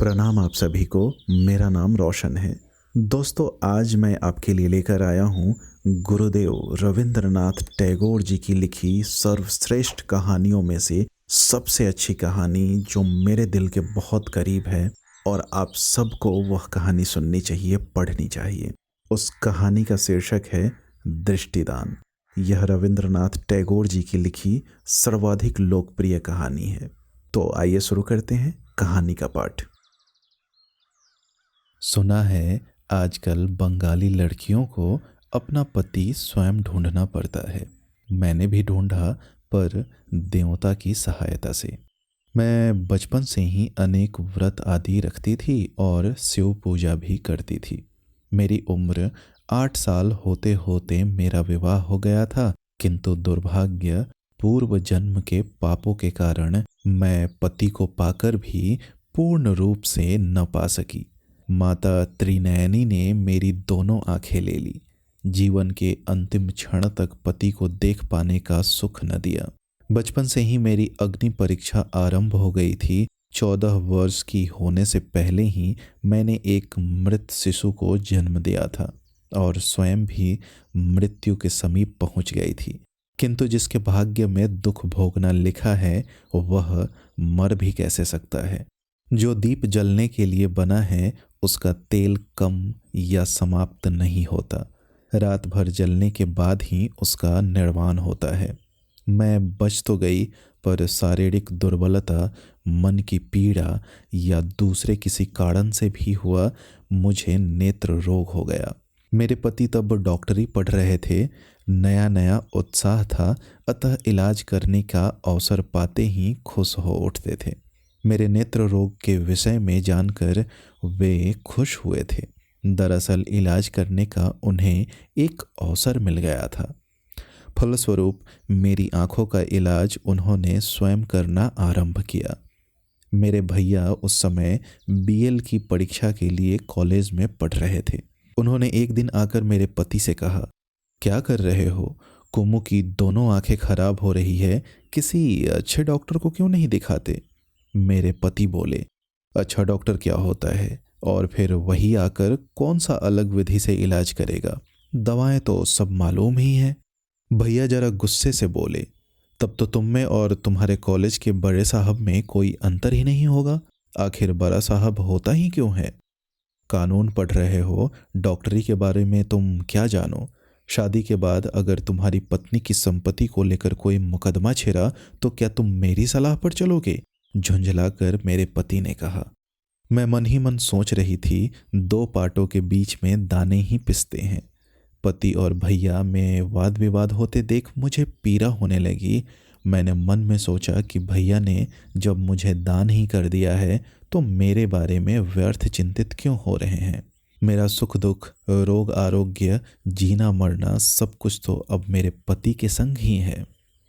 प्रणाम आप सभी को। मेरा नाम रोशन है। दोस्तों, आज मैं आपके लिए लेकर आया हूँ गुरुदेव रविंद्रनाथ टैगोर जी की लिखी सर्वश्रेष्ठ कहानियों में से सबसे अच्छी कहानी जो मेरे दिल के बहुत करीब है और आप सबको वह कहानी सुननी चाहिए, पढ़नी चाहिए। उस कहानी का शीर्षक है दृष्टिदान। यह रविंद्रनाथ टैगोर जी की लिखी सर्वाधिक लोकप्रिय कहानी है। तो आइए शुरू करते हैं कहानी का पाठ। सुना है आजकल बंगाली लड़कियों को अपना पति स्वयं ढूंढना पड़ता है। मैंने भी ढूंढा, पर देवता की सहायता से। मैं बचपन से ही अनेक व्रत आदि रखती थी और शिव पूजा भी करती थी। मेरी उम्र 8 साल होते होते मेरा विवाह हो गया था, किंतु दुर्भाग्य पूर्व जन्म के पापों के कारण मैं पति को पाकर भी पूर्ण रूप से न पा सकी। माता त्रिनयनी ने मेरी दोनों आंखें ले ली। जीवन के अंतिम क्षण तक पति को देख पाने का सुख न दिया। बचपन से ही मेरी अग्नि परीक्षा आरंभ हो गई थी। 14 वर्ष की होने से पहले ही मैंने एक मृत शिशु को जन्म दिया था और स्वयं भी मृत्यु के समीप पहुंच गई थी। किंतु जिसके भाग्य में दुख भोगना लिखा है वह मर भी कैसे सकता है। जो दीप जलने के लिए बना है उसका तेल कम या समाप्त नहीं होता। रात भर जलने के बाद ही उसका निर्वाण होता है। मैं बच तो गई, पर शारीरिक दुर्बलता, मन की पीड़ा या दूसरे किसी कारण से भी हुआ मुझे नेत्र रोग हो गया। मेरे पति तब डॉक्टरी पढ़ रहे थे। नया नया उत्साह था, अतः इलाज करने का अवसर पाते ही खुश हो उठते थे। मेरे नेत्र रोग के विषय में जानकर वे खुश हुए थे। दरअसल इलाज करने का उन्हें एक अवसर मिल गया था। फलस्वरूप मेरी आंखों का इलाज उन्होंने स्वयं करना आरंभ किया। मेरे भैया उस समय बीएल की परीक्षा के लिए कॉलेज में पढ़ रहे थे। उन्होंने एक दिन आकर मेरे पति से कहा, क्या कर रहे हो? कुमु की दोनों आंखें खराब हो रही है, किसी अच्छे डॉक्टर को क्यों नहीं दिखाते? मेरे पति बोले, अच्छा डॉक्टर क्या होता है, और फिर वही आकर कौन सा अलग विधि से इलाज करेगा? दवाएं तो सब मालूम ही हैं। भैया जरा गुस्से से बोले, तब तो तुम में और तुम्हारे कॉलेज के बड़े साहब में कोई अंतर ही नहीं होगा। आखिर बड़ा साहब होता ही क्यों है? कानून पढ़ रहे हो, डॉक्टरी के बारे में तुम क्या जानो? शादी के बाद अगर तुम्हारी पत्नी की संपत्ति को लेकर कोई मुकदमा छिड़ा तो क्या तुम मेरी सलाह पर चलोगे? झुंझलाकर मेरे पति ने कहा। मैं मन ही मन सोच रही थी, दो पाटों के बीच में दाने ही पिसते हैं। पति और भैया में वाद विवाद होते देख मुझे पीड़ा होने लगी। मैंने मन में सोचा कि भैया ने जब मुझे दान ही कर दिया है तो मेरे बारे में व्यर्थ चिंतित क्यों हो रहे हैं। मेरा सुख दुख, रोग आरोग्य, जीना मरना सब कुछ तो अब मेरे पति के संग ही है।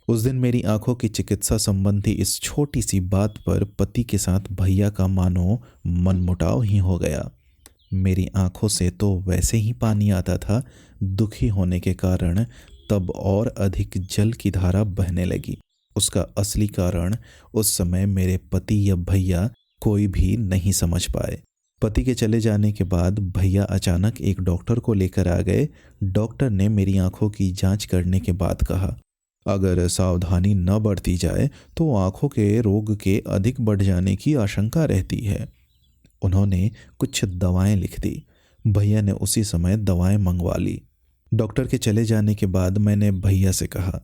उस दिन मेरी आंखों की चिकित्सा संबंधी इस छोटी सी बात पर पति के साथ भैया का मानो मनमुटाव ही हो गया। मेरी आंखों से तो वैसे ही पानी आता था, दुखी होने के कारण तब और अधिक जल की धारा बहने लगी। उसका असली कारण उस समय मेरे पति या भैया कोई भी नहीं समझ पाए। पति के चले जाने के बाद भैया अचानक एक डॉक्टर को लेकर आ गए। डॉक्टर ने मेरी आंखों की जांच करने के बाद कहा, अगर सावधानी न बरती जाए तो आंखों के रोग के अधिक बढ़ जाने की आशंका रहती है। उन्होंने कुछ दवाएं लिख दी। भैया ने उसी समय दवाएं मंगवा ली। डॉक्टर के चले जाने के बाद मैंने भैया से कहा,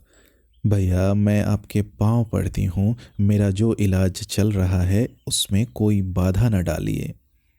भैया मैं आपके पांव पड़ती हूँ, मेरा जो इलाज चल रहा है उसमें कोई बाधा न डालिए।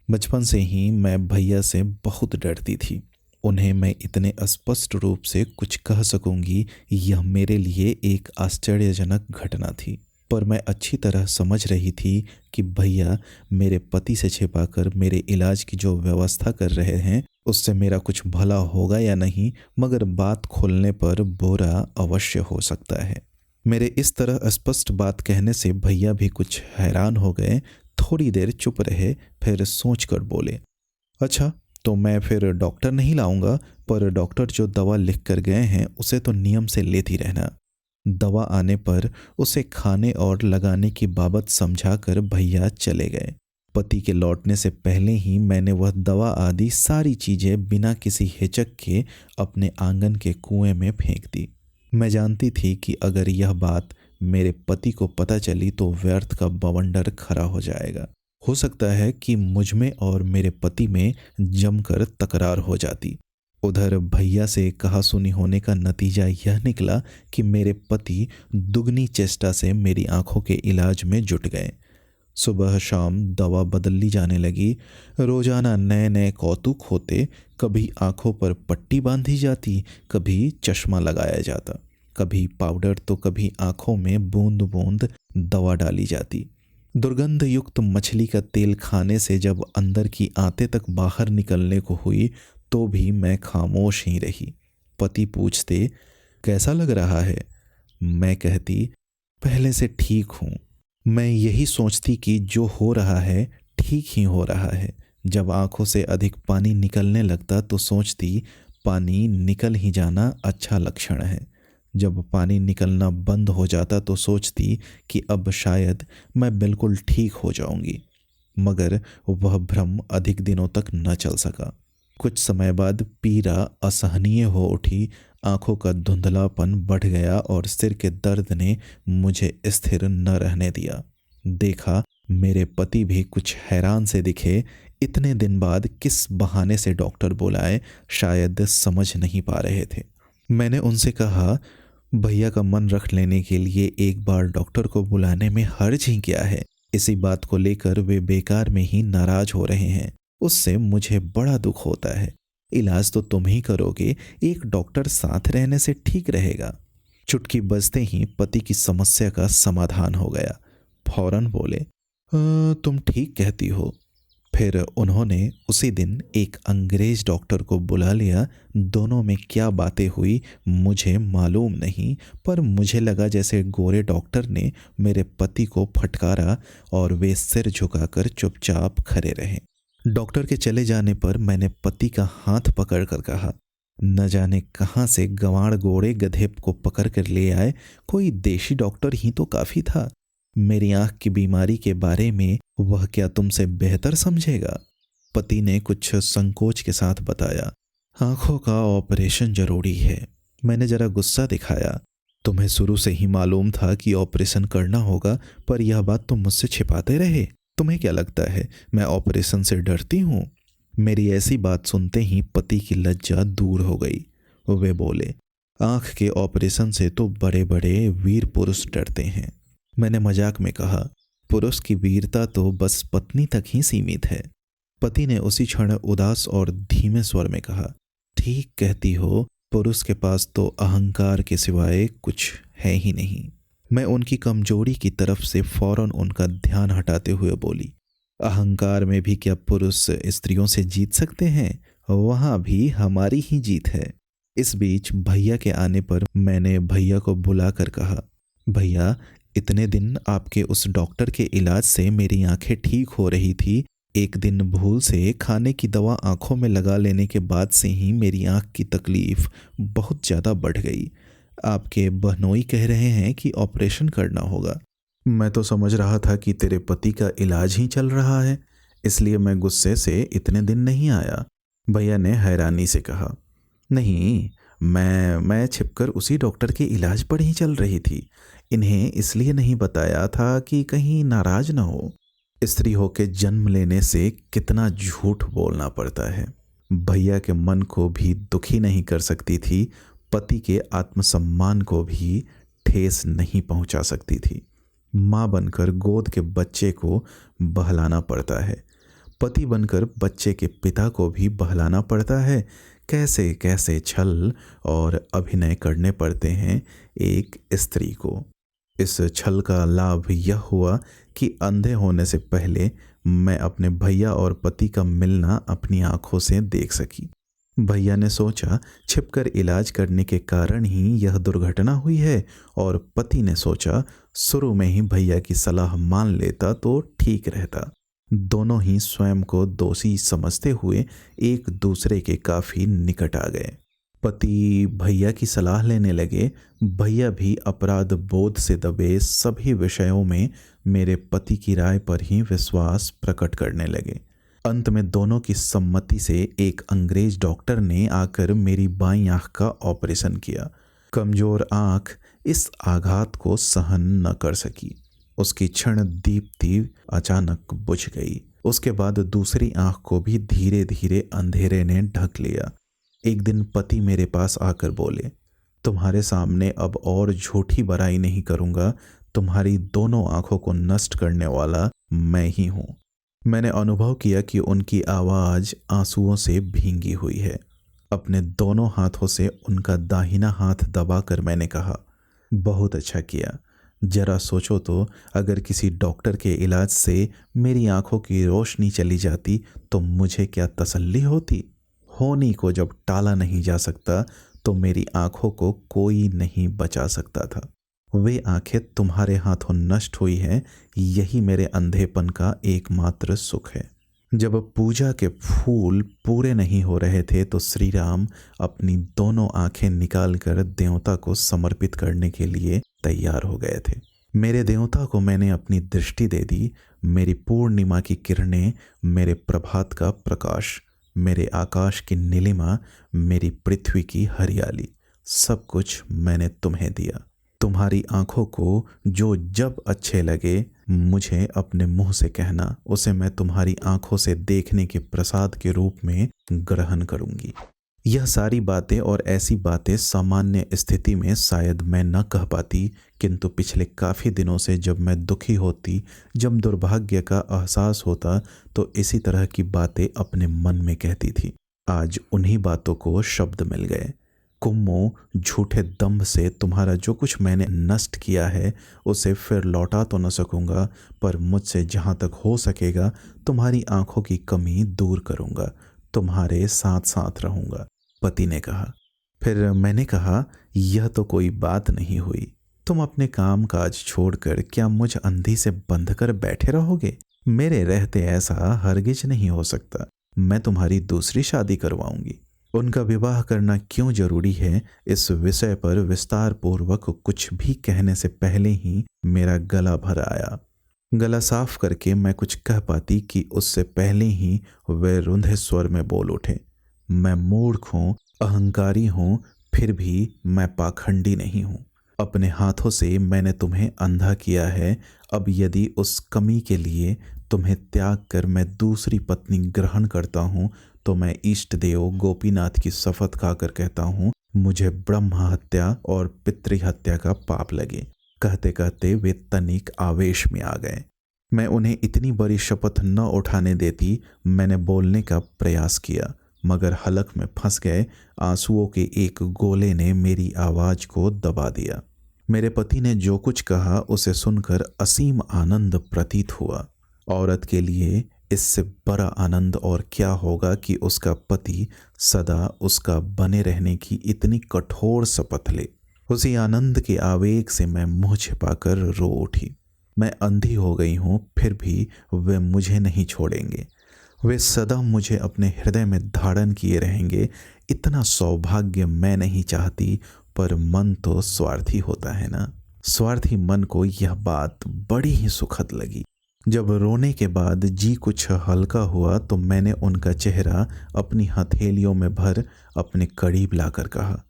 बचपन से ही मैं भैया से बहुत डरती थी। उन्हें मैं इतने स्पष्ट रूप से कुछ कह सकूंगी, यह मेरे लिए एक आश्चर्यजनक घटना थी। पर मैं अच्छी तरह समझ रही थी कि भैया मेरे पति से छिपाकर मेरे इलाज की जो व्यवस्था कर रहे हैं उससे मेरा कुछ भला होगा या नहीं, मगर बात खोलने पर बुरा अवश्य हो सकता है। मेरे इस तरह स्पष्ट बात कहने से भैया भी कुछ हैरान हो गए। थोड़ी देर चुप रहे, फिर सोचकर बोले, अच्छा तो मैं फिर डॉक्टर नहीं लाऊंगा, पर डॉक्टर जो दवा लिख कर गए हैं उसे तो नियम से लेती रहना। दवा आने पर उसे खाने और लगाने की बाबत समझाकर भैया चले गए। पति के लौटने से पहले ही मैंने वह दवा आदि सारी चीजें बिना किसी हिचक के अपने आंगन के कुएं में फेंक दी। मैं जानती थी कि अगर यह बात मेरे पति को पता चली तो व्यर्थ का बवंडर खड़ा हो जाएगा। हो सकता है कि मुझ में और मेरे पति में जमकर तकरार हो जाती। उधर भैया से कहा सुनी होने का नतीजा यह निकला कि मेरे पति दुगनी चेष्टा से मेरी आंखों के इलाज में जुट गए। सुबह शाम दवा बदली जाने लगी। रोजाना नए नए कौतुक होते। कभी आंखों पर पट्टी बांधी जाती, कभी चश्मा लगाया जाता, कभी पाउडर तो कभी आंखों में बूंद बूंद दवा डाली जाती। दुर्गंध युक्त मछली का तेल खाने से जब अंदर की आंतें तक बाहर निकलने को हुई तो भी मैं खामोश ही रही। पति पूछते, कैसा लग रहा है? मैं कहती, पहले से ठीक हूँ। मैं यही सोचती कि जो हो रहा है ठीक ही हो रहा है। जब आंखों से अधिक पानी निकलने लगता तो सोचती पानी निकल ही जाना अच्छा लक्षण है। जब पानी निकलना बंद हो जाता तो सोचती कि अब शायद मैं बिल्कुल ठीक हो जाऊंगी। मगर वह भ्रम अधिक दिनों तक न चल सका। कुछ समय बाद पीड़ा असहनीय हो उठी। आंखों का धुंधलापन बढ़ गया और सिर के दर्द ने मुझे स्थिर न रहने दिया। देखा, मेरे पति भी कुछ हैरान से दिखे। इतने दिन बाद किस बहाने से डॉक्टर बुलाए शायद समझ नहीं पा रहे थे। मैंने उनसे कहा, भैया का मन रख लेने के लिए एक बार डॉक्टर को बुलाने में हर्ज ही क्या है। इसी बात को लेकर वे बेकार में ही नाराज हो रहे हैं। उससे मुझे बड़ा दुख होता है। इलाज तो तुम ही करोगे, एक डॉक्टर साथ रहने से ठीक रहेगा। चुटकी बजते ही पति की समस्या का समाधान हो गया। फौरन बोले, तुम ठीक कहती हो। फिर उन्होंने उसी दिन एक अंग्रेज डॉक्टर को बुला लिया। दोनों में क्या बातें हुई मुझे मालूम नहीं, पर मुझे लगा जैसे गोरे डॉक्टर ने मेरे पति को फटकारा और वे सिर झुकाकर चुपचाप खड़े रहे। डॉक्टर के चले जाने पर मैंने पति का हाथ पकड़कर कहा, न जाने कहाँ से गंवार गोरे गधे को पकड़ कर ले आए। कोई देशी डॉक्टर ही तो काफी था। मेरी आंख की बीमारी के बारे में वह क्या तुमसे बेहतर समझेगा? पति ने कुछ संकोच के साथ बताया, आंखों का ऑपरेशन जरूरी है। मैंने जरा गुस्सा दिखाया, तुम्हें शुरू से ही मालूम था कि ऑपरेशन करना होगा, पर यह बात तुम मुझसे छिपाते रहे। तुम्हें क्या लगता है मैं ऑपरेशन से डरती हूँ? मेरी ऐसी बात सुनते ही पति की लज्जा दूर हो गई। वे बोले, आंख के ऑपरेशन से तो बड़े बड़े वीर पुरुष डरते हैं। मैंने मजाक में कहा, पुरुष की वीरता तो बस पत्नी तक ही सीमित है। पति ने उसी क्षण उदास और धीमे स्वर में कहा, ठीक कहती हो, पुरुष के पास तो अहंकार के सिवाय कुछ है ही नहीं। मैं उनकी कमजोरी की तरफ से फौरन उनका ध्यान हटाते हुए बोली, अहंकार में भी क्या पुरुष स्त्रियों से जीत सकते हैं? वहां भी हमारी ही जीत है। इस बीच भैया के आने पर मैंने भैया को बुलाकर कहा, भैया, इतने दिन आपके उस डॉक्टर के इलाज से मेरी आंखें ठीक हो रही थी। एक दिन भूल से खाने की दवा आंखों में लगा लेने के बाद से ही मेरी आंख की तकलीफ बहुत ज़्यादा बढ़ गई। आपके बहनोई कह रहे हैं कि ऑपरेशन करना होगा। मैं तो समझ रहा था कि तेरे पति का इलाज ही चल रहा है, इसलिए मैं गुस्से से इतने दिन नहीं आया। भैया ने हैरानी से कहा, नहीं, मैं छिपकर उसी डॉक्टर के इलाज पर ही चल रही थी। इन्हें इसलिए नहीं बताया था कि कहीं नाराज न हो। स्त्री होकर जन्म लेने से कितना झूठ बोलना पड़ता है। भैया के मन को भी दुखी नहीं कर सकती थी, पति के आत्मसम्मान को भी ठेस नहीं पहुंचा सकती थी। माँ बनकर गोद के बच्चे को बहलाना पड़ता है, पति बनकर बच्चे के पिता को भी बहलाना पड़ता है। कैसे कैसे छल और अभिनय करने पड़ते हैं एक स्त्री को। इस छल का लाभ यह हुआ कि अंधे होने से पहले मैं अपने भैया और पति का मिलना अपनी आंखों से देख सकी। भैया ने सोचा छिपकर इलाज करने के कारण ही यह दुर्घटना हुई है, और पति ने सोचा शुरू में ही भैया की सलाह मान लेता तो ठीक रहता। दोनों ही स्वयं को दोषी समझते हुए एक दूसरे के काफी निकट आ गए। पति भैया की सलाह लेने लगे। भैया भी अपराध बोध से दबे सभी विषयों में मेरे पति की राय पर ही विश्वास प्रकट करने लगे। अंत में दोनों की सम्मति से एक अंग्रेज डॉक्टर ने आकर मेरी बाईं आंख का ऑपरेशन किया। कमजोर आंख इस आघात को सहन न कर सकी। उसकी क्षण दीप्ति अचानक बुझ गई। उसके बाद दूसरी आंख को भी धीरे धीरे अंधेरे ने ढक लिया। एक दिन पति मेरे पास आकर बोले, तुम्हारे सामने अब और झूठी बड़ाई नहीं करूंगा, तुम्हारी दोनों आंखों को नष्ट करने वाला मैं ही हूं। मैंने अनुभव किया कि उनकी आवाज आंसुओं से भींगी हुई है। अपने दोनों हाथों से उनका दाहिना हाथ दबाकर मैंने कहा, बहुत अच्छा किया। जरा सोचो तो, अगर किसी डॉक्टर के इलाज से मेरी आंखों की रोशनी चली जाती तो मुझे क्या तसल्ली होती। होनी को जब टाला नहीं जा सकता तो मेरी आंखों को कोई नहीं बचा सकता था। वे आंखें तुम्हारे हाथों नष्ट हुई हैं, यही मेरे अंधेपन का एकमात्र सुख है। जब पूजा के फूल पूरे नहीं हो रहे थे तो श्री राम अपनी दोनों आंखें निकालकर देवता को समर्पित करने के लिए तैयार हो गए थे। मेरे देवता को मैंने अपनी दृष्टि दे दी। मेरी पूर्णिमा की किरणें, मेरे प्रभात का प्रकाश, मेरे आकाश की नीलिमा, मेरी पृथ्वी की हरियाली, सब कुछ मैंने तुम्हें दिया। तुम्हारी आंखों को जो जब अच्छे लगे मुझे अपने मुंह से कहना, उसे मैं तुम्हारी आंखों से देखने के प्रसाद के रूप में ग्रहण करूंगी। यह सारी बातें और ऐसी बातें सामान्य स्थिति में शायद मैं न कह पाती, किंतु पिछले काफ़ी दिनों से जब मैं दुखी होती, जब दुर्भाग्य का एहसास होता, तो इसी तरह की बातें अपने मन में कहती थी। आज उन्हीं बातों को शब्द मिल गए। कुम्मो, झूठे दम्भ से तुम्हारा जो कुछ मैंने नष्ट किया है उसे फिर लौटा तो न सकूंगा, पर मुझसे जहाँ तक हो सकेगा तुम्हारी आंखों की कमी दूर करूंगा, तुम्हारे साथ साथ रहूंगा। पति ने कहा। फिर मैंने कहा, यह तो कोई बात नहीं हुई। तुम अपने काम काज छोड़कर क्या मुझ अंधी से बंध कर बैठे रहोगे? मेरे रहते ऐसा हरगिज नहीं हो सकता। मैं तुम्हारी दूसरी शादी करवाऊंगी। उनका विवाह करना क्यों जरूरी है, इस विषय पर विस्तार पूर्वक कुछ भी कहने से पहले ही मेरा गला भर आया। गला साफ करके मैं कुछ कह पाती कि उससे पहले ही वे रुंधे स्वर में बोल उठे, मैं मूर्ख हूँ, अहंकारी हूँ, फिर भी मैं पाखंडी नहीं हूँ। अपने हाथों से मैंने तुम्हें अंधा किया है। अब यदि उस कमी के लिए तुम्हें त्याग कर मैं दूसरी पत्नी ग्रहण करता हूँ तो मैं इष्ट देव गोपीनाथ की शपथ खाकर कहता हूँ, मुझे ब्रह्म हत्या और पितृहत्या का पाप लगे। कहते कहते वे तनिक आवेश में आ गए। मैं उन्हें इतनी बड़ी शपथ न उठाने देती। मैंने बोलने का प्रयास किया मगर हलक में फंस गए। आंसुओं के एक गोले ने मेरी आवाज को दबा दिया। मेरे पति ने जो कुछ कहा उसे सुनकर असीम आनंद प्रतीत हुआ। औरत के लिए इससे बड़ा आनंद और क्या होगा कि उसका पति सदा उसका बने रहने की इतनी कठोर शपथ ले। उसी आनंद के आवेग से मैं मुंह छिपाकर रो उठी। मैं अंधी हो गई हूँ, फिर भी वे मुझे नहीं छोड़ेंगे। वे सदा मुझे अपने हृदय में धारण किए रहेंगे। इतना सौभाग्य मैं नहीं चाहती, पर मन तो स्वार्थी होता है ना। स्वार्थी मन को यह बात बड़ी ही सुखद लगी। जब रोने के बाद जी कुछ हल्का हुआ तो मैंने उनका चेहरा अपनी हथेलियों में भर अपने करीब लाकर कहा,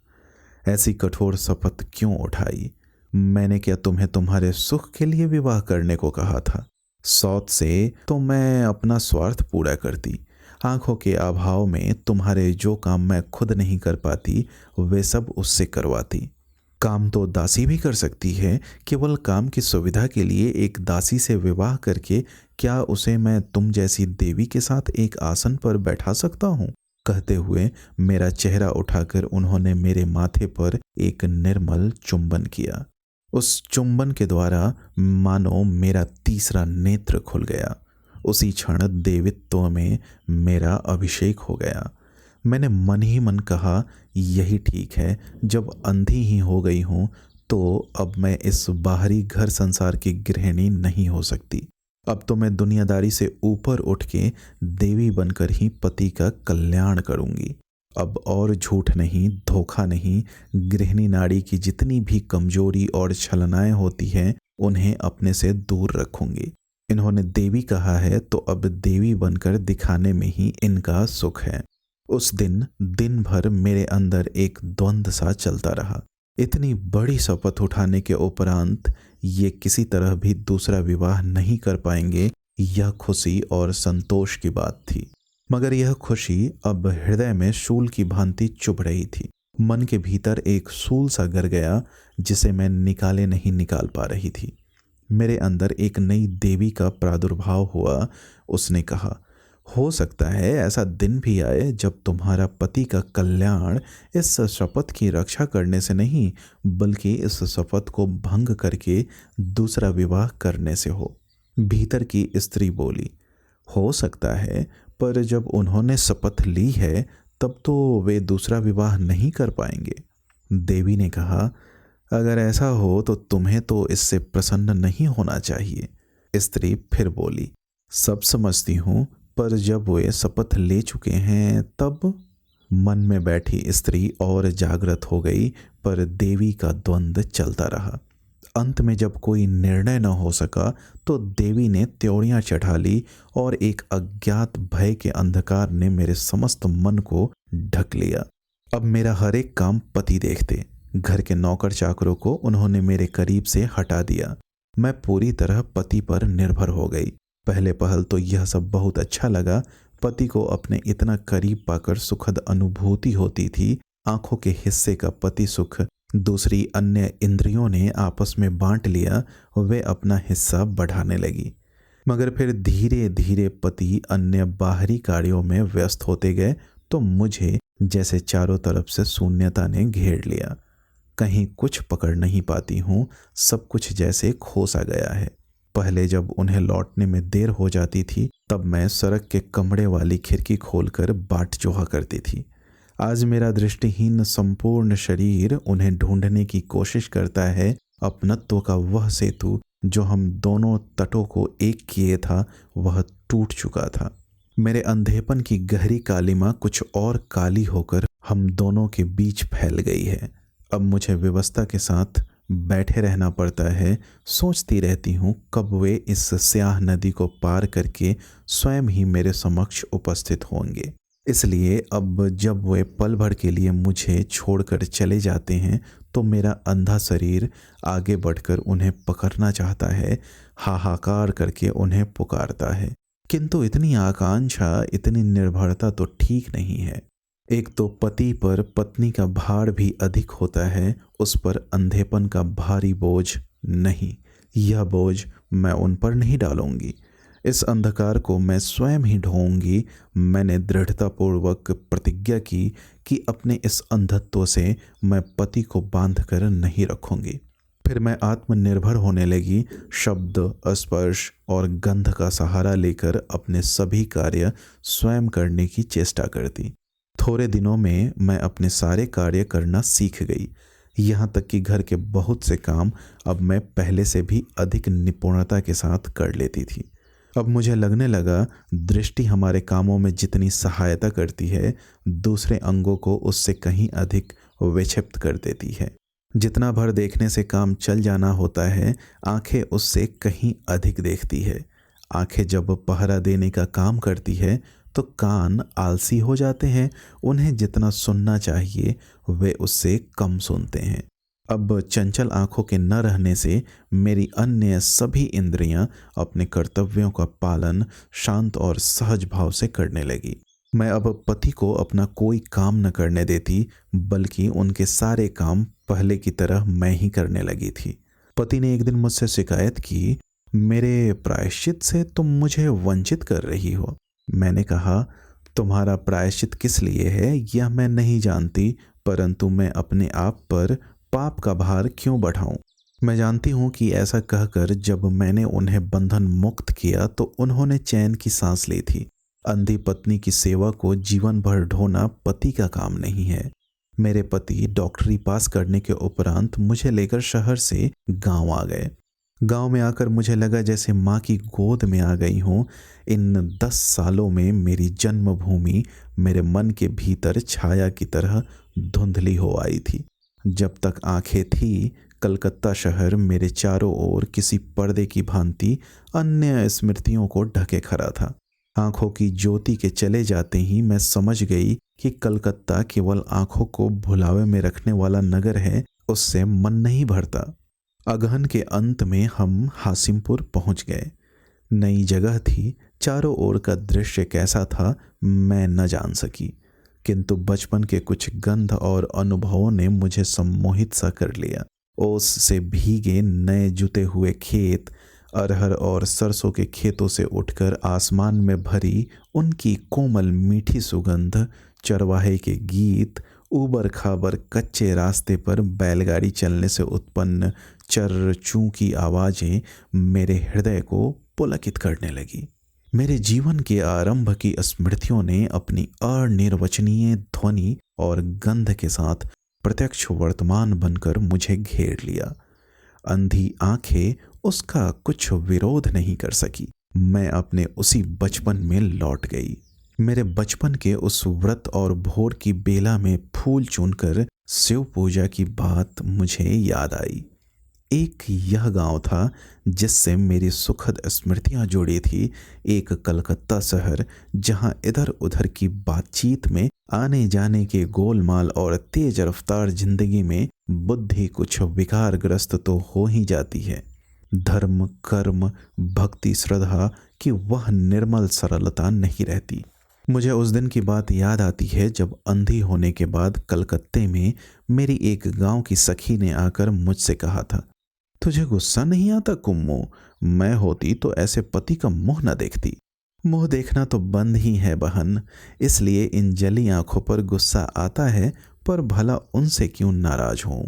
ऐसी कठोर शपथ क्यों उठाई? मैंने क्या तुम्हें तुम्हारे सुख के लिए विवाह करने को कहा था? सौत से तो मैं अपना स्वार्थ पूरा करती। आंखों के अभाव में तुम्हारे जो काम मैं खुद नहीं कर पाती वे सब उससे करवाती। काम तो दासी भी कर सकती है। केवल काम की सुविधा के लिए एक दासी से विवाह करके क्या उसे मैं तुम जैसी देवी के साथ एक आसन पर बैठा सकता हूँ? कहते हुए मेरा चेहरा उठाकर उन्होंने मेरे माथे पर एक निर्मल चुंबन किया। उस चुंबन के द्वारा मानो मेरा तीसरा नेत्र खुल गया। उसी क्षण देवित्व में मेरा अभिषेक हो गया। मैंने मन ही मन कहा, यही ठीक है। जब अंधी ही हो गई हूँ तो अब मैं इस बाहरी घर संसार की गृहिणी नहीं हो सकती। अब तो मैं दुनियादारी से ऊपर उठ के देवी बनकर ही पति का कल्याण करूंगी। अब और झूठ नहीं, धोखा नहीं, गृहिणी नाड़ी की जितनी भी कमजोरी और छलनाएं होती हैं उन्हें अपने से दूर रखूंगी। इन्होंने देवी कहा है तो अब देवी बनकर दिखाने में ही इनका सुख है। उस दिन दिन भर मेरे अंदर एक द्वंद्व सा चलता रहा। इतनी बड़ी शपथ उठाने के उपरांत ये किसी तरह भी दूसरा विवाह नहीं कर पाएंगे, यह खुशी और संतोष की बात थी। मगर यह खुशी अब हृदय में शूल की भांति चुभ रही थी। मन के भीतर एक शूल सा गर गया जिसे मैं नहीं निकाल पा रही थी। मेरे अंदर एक नई देवी का प्रादुर्भाव हुआ। उसने कहा, हो सकता है ऐसा दिन भी आए जब तुम्हारा पति का कल्याण इस शपथ की रक्षा करने से नहीं बल्कि इस शपथ को भंग करके दूसरा विवाह करने से हो। भीतर की स्त्री बोली, हो सकता है, पर जब उन्होंने शपथ ली है तब तो वे दूसरा विवाह नहीं कर पाएंगे। देवी ने कहा, अगर ऐसा हो तो तुम्हें तो इससे प्रसन्न नहीं होना चाहिए। स्त्री फिर बोली, सब समझती हूँ, पर जब वे शपथ ले चुके हैं तब। मन में बैठी स्त्री और जागृत हो गई, पर देवी का द्वंद्व चलता रहा। अंत में जब कोई निर्णय न हो सका तो देवी ने त्योड़ियां चढ़ा ली और एक अज्ञात भय के अंधकार ने मेरे समस्त मन को ढक लिया। अब मेरा हर एक काम पति देखते। घर के नौकर चाकरों को उन्होंने मेरे करीब से हटा दिया। मैं पूरी तरह पति पर निर्भर हो गई। पहले पहल तो यह सब बहुत अच्छा लगा। पति को अपने इतना करीब पाकर सुखद अनुभूति होती थी। आंखों के हिस्से का पति सुख दूसरी अन्य इंद्रियों ने आपस में बांट लिया। वे अपना हिस्सा बढ़ाने लगी। मगर फिर धीरे धीरे पति अन्य बाहरी कार्यों में व्यस्त होते गए तो मुझे जैसे चारों तरफ से शून्यता ने घेर लिया। कहीं कुछ पकड़ नहीं पाती हूँ। सब कुछ जैसे खो सा गया है। पहले जब उन्हें लौटने में देर हो जाती थी तब मैं सड़क के कमरे वाली खिड़की खोलकर बाट जोहा करती थी। आज मेरा दृष्टिहीन संपूर्ण शरीर उन्हें ढूंढने की कोशिश करता है। अपनत्व का वह सेतु जो हम दोनों तटों को एक किए था वह टूट चुका था। मेरे अंधेपन की गहरी कालिमा कुछ और काली होकर हम दोनों के बीच फैल गई है। अब मुझे व्यवस्था के साथ बैठे रहना पड़ता है। सोचती रहती हूँ कब वे इस स्याह नदी को पार करके स्वयं ही मेरे समक्ष उपस्थित होंगे। इसलिए अब जब वे पल भर के लिए मुझे छोड़कर चले जाते हैं तो मेरा अंधा शरीर आगे बढ़कर उन्हें पकड़ना चाहता है, हाहाकार करके उन्हें पुकारता है। किंतु इतनी आकांक्षा, इतनी निर्भरता तो ठीक नहीं है। एक तो पति पर पत्नी का भार भी अधिक होता है, उस पर अंधेपन का भारी बोझ नहीं। यह बोझ मैं उन पर नहीं डालूंगी। इस अंधकार को मैं स्वयं ही ढोऊंगी। मैंने दृढ़तापूर्वक प्रतिज्ञा की कि अपने इस अंधत्व से मैं पति को बांध कर नहीं रखूंगी। फिर मैं आत्मनिर्भर होने लगी। शब्द, स्पर्श और गंध का सहारा लेकर अपने सभी कार्य स्वयं करने की चेष्टा करती। थोड़े दिनों में मैं अपने सारे कार्य करना सीख गई। यहाँ तक कि घर के बहुत से काम अब मैं पहले से भी अधिक निपुणता के साथ कर लेती थी। अब मुझे लगने लगा दृष्टि हमारे कामों में जितनी सहायता करती है दूसरे अंगों को उससे कहीं अधिक विक्षिप्त कर देती है। जितना भर देखने से काम चल जाना होता है आंखें उससे कहीं अधिक देखती है। आंखें जब पहरा देने का काम करती है तो कान आलसी हो जाते हैं। उन्हें जितना सुनना चाहिए वे उससे कम सुनते हैं। अब चंचल आंखों के न रहने से मेरी अन्य सभी इंद्रियां अपने कर्तव्यों का पालन शांत और सहज भाव से करने लगी। मैं अब पति को अपना कोई काम न करने देती बल्कि उनके सारे काम पहले की तरह मैं ही करने लगी थी। पति ने एक दिन मुझसे शिकायत की, मेरे प्रायश्चित से तुम मुझे वंचित कर रही हो। मैंने कहा, तुम्हारा प्रायश्चित किस लिए है यह मैं नहीं जानती, परंतु मैं अपने आप पर पाप का भार क्यों बढ़ाऊं। मैं जानती हूं कि ऐसा कहकर जब मैंने उन्हें बंधन मुक्त किया तो उन्होंने चैन की सांस ली थी। अंधी पत्नी की सेवा को जीवन भर ढोना पति का काम नहीं है। मेरे पति डॉक्टरी पास करने के उपरांत मुझे लेकर शहर से गांव आ गए। गांव में आकर मुझे लगा जैसे माँ की गोद में आ गई हूँ। इन 10 सालों में मेरी जन्मभूमि मेरे मन के भीतर छाया की तरह धुंधली हो आई थी। जब तक आंखें थी, कलकत्ता शहर मेरे चारों ओर किसी पर्दे की भांति अन्य स्मृतियों को ढके खड़ा था। आंखों की ज्योति के चले जाते ही मैं समझ गई कि कलकत्ता केवल आंखों को भुलावे में रखने वाला नगर है, उससे मन नहीं भरता। अगहन के अंत में हम हासिमपुर पहुंच गए। नई जगह थी, चारों ओर का दृश्य कैसा था मैं न जान सकी, किंतु बचपन के कुछ गंध और अनुभवों ने मुझे सम्मोहित सा कर लिया। ओस से भीगे नए जुते हुए खेत, अरहर और सरसों के खेतों से उठकर आसमान में भरी उनकी कोमल मीठी सुगंध, चरवाहे के गीत, ऊबर खाबर कच्चे रास्ते पर बैलगाड़ी चलने से उत्पन्न चर चू की आवाज़ें मेरे हृदय को पुलकित करने लगी। मेरे जीवन के आरंभ की स्मृतियों ने अपनी अनिर्वचनीय ध्वनि और गंध के साथ प्रत्यक्ष वर्तमान बनकर मुझे घेर लिया। अंधी आंखें उसका कुछ विरोध नहीं कर सकी। मैं अपने उसी बचपन में लौट गई। मेरे बचपन के उस व्रत और भोर की बेला में फूल चुनकर शिव पूजा की बात मुझे याद आई। एक यह गांव था जिससे मेरी सुखद स्मृतियां जुड़ी थी, एक कलकत्ता शहर जहां इधर उधर की बातचीत में, आने जाने के गोलमाल और तेज रफ्तार जिंदगी में बुद्धि कुछ विकारग्रस्त तो हो ही जाती है। धर्म, कर्म, भक्ति, श्रद्धा की वह निर्मल सरलता नहीं रहती। मुझे उस दिन की बात याद आती है जब अंधी होने के बाद कलकत्ते में मेरी एक गांव की सखी ने आकर मुझसे कहा था, तुझे गुस्सा नहीं आता कुम्मो? मैं होती तो ऐसे पति का मुंह न देखती। मुंह देखना तो बंद ही है बहन, इसलिए इन जली आंखों पर गुस्सा आता है, पर भला उनसे क्यों नाराज हूं।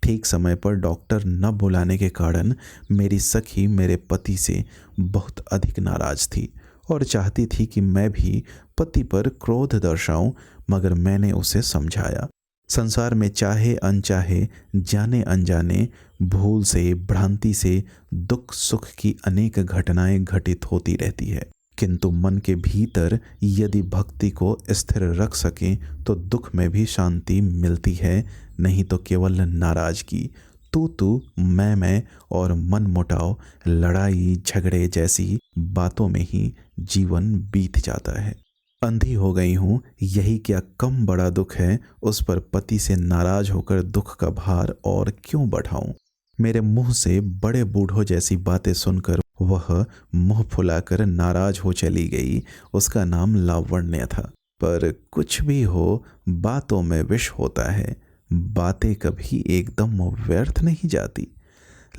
ठीक समय पर डॉक्टर न बुलाने के कारण मेरी सखी मेरे पति से बहुत अधिक नाराज थी और चाहती थी कि मैं भी पति पर क्रोध दर्शाऊं, मगर मैंने उसे समझाया। संसार में चाहे अनचाहे, जाने अनजाने, भूल से, भ्रांति से दुख सुख की अनेक घटनाएं घटित होती रहती है, किंतु मन के भीतर यदि भक्ति को स्थिर रख सकें तो दुख में भी शांति मिलती है, नहीं तो केवल नाराजगी, तू मैं और मन मुटाव, लड़ाई झगड़े जैसी बातों में ही जीवन बीत जाता है। अंधी हो गई हूँ, यही क्या कम बड़ा दुख है, उस पर पति से नाराज होकर दुख का भार और क्यों बढ़ाऊं। मेरे मुंह से बड़े बूढ़ों जैसी बातें सुनकर वह मुंह फुलाकर नाराज हो चली गई। उसका नाम लावण्य था। पर कुछ भी हो, बातों में विष होता है, बातें कभी एकदम व्यर्थ नहीं जाती।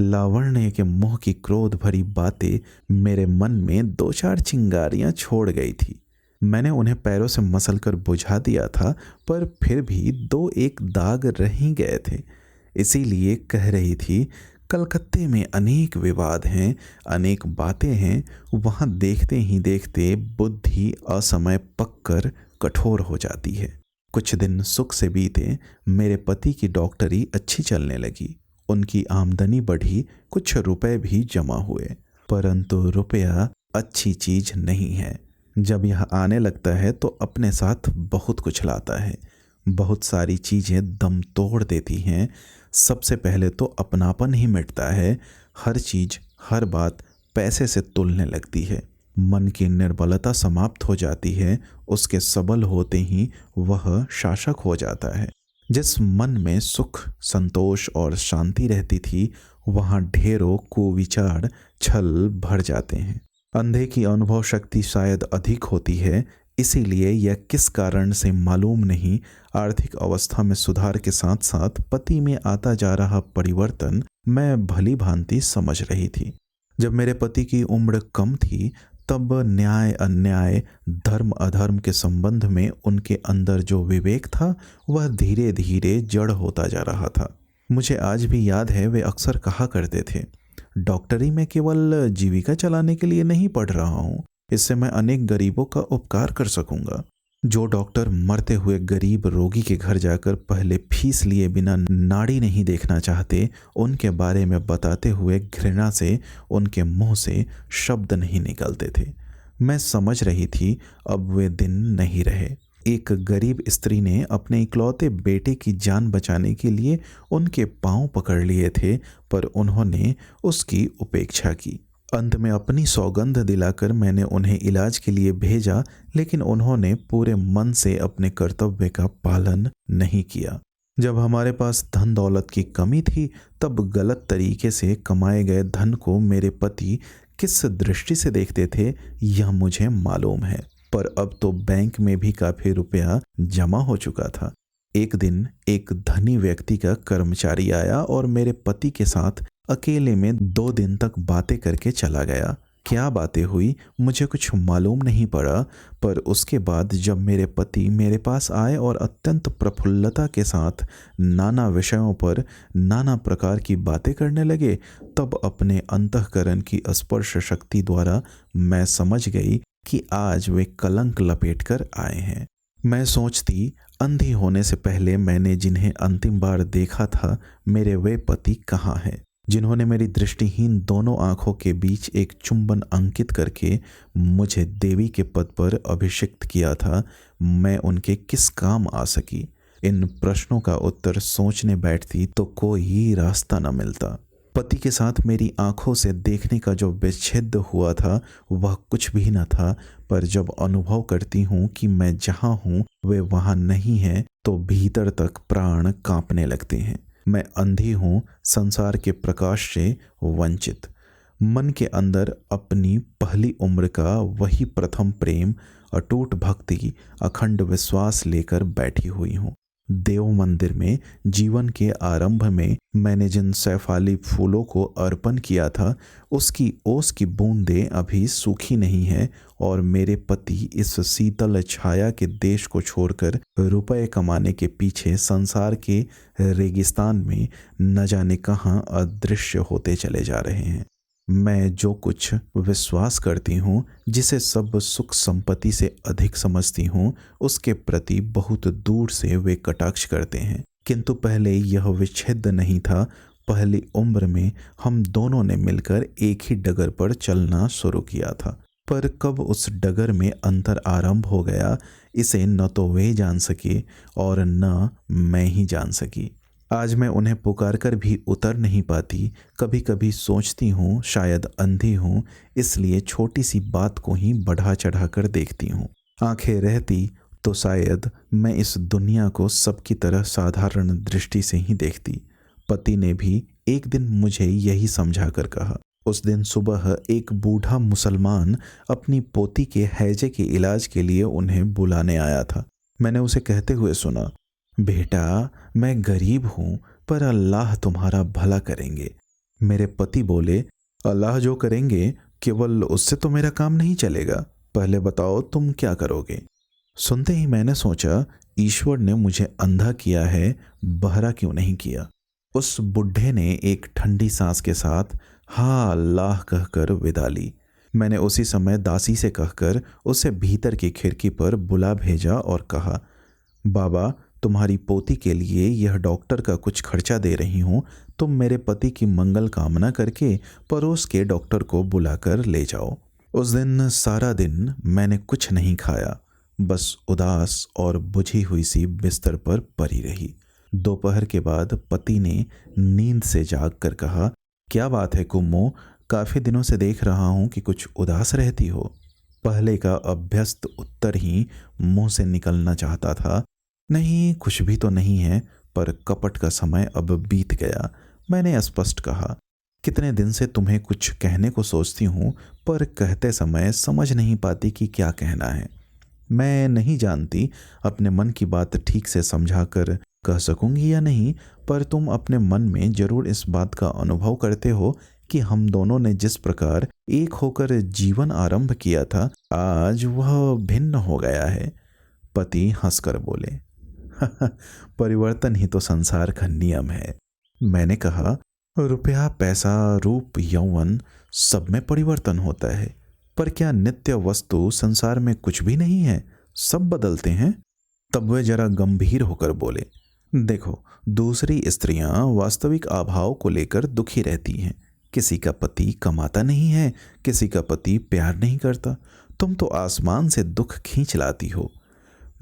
लावण्य के मुंह की क्रोध भरी बातें मेरे मन में 2-4 चिंगारियां छोड़ गई थी। मैंने उन्हें पैरों से मसलकर बुझा दिया था, पर फिर भी 2-1 दाग रह ही गए थे। इसीलिए कह रही थी, कलकत्ते में अनेक विवाद हैं, अनेक बातें हैं, वहाँ देखते ही देखते बुद्धि असमय पककर कठोर हो जाती है। कुछ दिन सुख से बीते। मेरे पति की डॉक्टरी अच्छी चलने लगी, उनकी आमदनी बढ़ी, कुछ रुपए भी जमा हुए। परंतु रुपया अच्छी चीज नहीं है। जब यह आने लगता है तो अपने साथ बहुत कुछ लाता है। बहुत सारी चीज़ें दम तोड़ देती हैं। सबसे पहले तो अपनापन ही मिटता है। हर चीज़, हर बात पैसे से तुलने लगती है। मन की निर्बलता समाप्त हो जाती है। उसके सबल होते ही वह शासक हो जाता है। जिस मन में सुख, संतोष और शांति रहती थी, वहाँ ढेरों कुविचार, छल भर जाते हैं। अंधे की अनुभव शक्ति शायद अधिक होती है, इसीलिए यह किस कारण से मालूम नहीं, आर्थिक अवस्था में सुधार के साथ साथ पति में आता जा रहा परिवर्तन मैं भली भांति समझ रही थी। जब मेरे पति की उम्र कम थी, तब न्याय अन्याय, धर्म अधर्म के संबंध में उनके अंदर जो विवेक था, वह धीरे धीरे जड़ होता जा रहा था। मुझे आज भी याद है, वे अक्सर कहा करते थे, डॉक्टरी में केवल जीविका चलाने के लिए नहीं पढ़ रहा हूँ, इससे मैं अनेक गरीबों का उपकार कर सकूंगा। जो डॉक्टर मरते हुए गरीब रोगी के घर जाकर पहले फीस लिए बिना नाड़ी नहीं देखना चाहते, उनके बारे में बताते हुए घृणा से उनके मुंह से शब्द नहीं निकलते थे। मैं समझ रही थी अब वे दिन नहीं रहे। एक गरीब स्त्री ने अपने इकलौते बेटे की जान बचाने के लिए उनके पांव पकड़ लिए थे, पर उन्होंने उसकी उपेक्षा की। अंत में अपनी सौगंध दिलाकर मैंने उन्हें इलाज के लिए भेजा, लेकिन उन्होंने पूरे मन से अपने कर्तव्य का पालन नहीं किया। जब हमारे पास धन दौलत की कमी थी, तब गलत तरीके से कमाए गए धन को मेरे पति किस दृष्टि से देखते थे यह मुझे मालूम है, पर अब तो बैंक में भी काफी रुपया जमा हो चुका था। एक दिन एक धनी व्यक्ति का कर्मचारी आया और मेरे पति के साथ अकेले में 2 दिन तक बातें करके चला गया। क्या बातें हुई मुझे कुछ मालूम नहीं पड़ा, पर उसके बाद जब मेरे पति मेरे पास आए और अत्यंत प्रफुल्लता के साथ नाना विषयों पर नाना प्रकार की बातें करने लगे, तब अपने अंतःकरण की स्पर्श शक्ति द्वारा मैं समझ गई कि आज वे कलंक लपेट कर आए हैं। मैं सोचती, अंधी होने से पहले मैंने जिन्हें अंतिम बार देखा था, मेरे वे पति कहाँ हैं, जिन्होंने मेरी दृष्टिहीन दोनों आंखों के बीच एक चुंबन अंकित करके मुझे देवी के पद पर अभिषिक्त किया था। मैं उनके किस काम आ सकी? इन प्रश्नों का उत्तर सोचने बैठती तो कोई रास्ता न मिलता। पति के साथ मेरी आंखों से देखने का जो विच्छेद हुआ था वह कुछ भी न था, पर जब अनुभव करती हूँ कि मैं जहाँ हूँ वे वहाँ नहीं हैं, तो भीतर तक प्राण कांपने लगते हैं। मैं अंधी हूँ, संसार के प्रकाश से वंचित। मन के अंदर अपनी पहली उम्र का वही प्रथम प्रेम, अटूट भक्ति, अखंड विश्वास लेकर बैठी हुई हूँ। देव मंदिर में जीवन के आरंभ में मैंने जिन सैफाली फूलों को अर्पण किया था, उसकी ओस की बूंदें अभी सूखी नहीं है, और मेरे पति इस शीतल छाया के देश को छोड़कर रुपए कमाने के पीछे संसार के रेगिस्तान में न जाने कहाँ अदृश्य होते चले जा रहे हैं। मैं जो कुछ विश्वास करती हूँ, जिसे सब सुख संपत्ति से अधिक समझती हूँ, उसके प्रति बहुत दूर से वे कटाक्ष करते हैं। किंतु पहले यह विच्छेद नहीं था। पहली उम्र में हम दोनों ने मिलकर एक ही डगर पर चलना शुरू किया था, पर कब उस डगर में अंतर आरंभ हो गया, इसे न तो वे जान सके और न मैं ही जान सकी। आज मैं उन्हें पुकार कर भी उतर नहीं पाती। कभी कभी सोचती हूँ शायद अंधी हूँ, इसलिए छोटी सी बात को ही बढ़ा चढ़ा कर देखती हूँ। आंखें रहती तो शायद मैं इस दुनिया को सबकी तरह साधारण दृष्टि से ही देखती। पति ने भी एक दिन मुझे यही समझा कर कहा। उस दिन सुबह एक बूढ़ा मुसलमान अपनी पोती के हैजे के इलाज के लिए उन्हें बुलाने आया था। मैंने उसे कहते हुए सुना, बेटा, मैं गरीब हूँ, पर अल्लाह तुम्हारा भला करेंगे। मेरे पति बोले, अल्लाह जो करेंगे केवल उससे तो मेरा काम नहीं चलेगा। पहले बताओ तुम क्या करोगे? सुनते ही मैंने सोचा, ईश्वर ने मुझे अंधा किया है, बहरा क्यों नहीं किया। उस बुढ़े ने एक ठंडी सांस के साथ हाँ अल्लाह कहकर विदा ली। मैंने उसी समय दासी से कहकर उसे भीतर की खिड़की पर बुला भेजा और कहा, बाबा, तुम्हारी पोती के लिए यह डॉक्टर का कुछ खर्चा दे रही हूँ, तुम मेरे पति की मंगल कामना करके पड़ोस के डॉक्टर को बुलाकर ले जाओ। उस दिन सारा दिन मैंने कुछ नहीं खाया, बस उदास और बुझी हुई सी बिस्तर पर पड़ी रही। दोपहर के बाद पति ने नींद से जाग कर कहा, क्या बात है कुम्मो, काफ़ी दिनों से देख रहा हूँ कि कुछ उदास रहती हो। पहले का अभ्यस्त उत्तर ही मुंह से निकलना चाहता था, नहीं कुछ भी तो नहीं है, पर कपट का समय अब बीत गया। मैंने स्पष्ट कहा, कितने दिन से तुम्हें कुछ कहने को सोचती हूँ, पर कहते समय समझ नहीं पाती कि क्या कहना है। मैं नहीं जानती अपने मन की बात ठीक से समझा कर कह सकूंगी या नहीं, पर तुम अपने मन में जरूर इस बात का अनुभव करते हो कि हम दोनों ने जिस प्रकार एक होकर जीवन आरंभ किया था, आज वह भिन्न हो गया है। पति हंसकर बोले, परिवर्तन ही तो संसार का नियम है। मैंने कहा, रुपया, पैसा, रूप, यौवन सब में परिवर्तन होता है, पर क्या नित्य वस्तु संसार में कुछ भी नहीं है? सब बदलते हैं? तब वे जरा गंभीर होकर बोले, देखो, दूसरी स्त्रियां वास्तविक अभाव को लेकर दुखी रहती हैं। किसी का पति कमाता नहीं है, किसी का पति प्यार नहीं करता। तुम तो आसमान से दुख खींच लाती हो।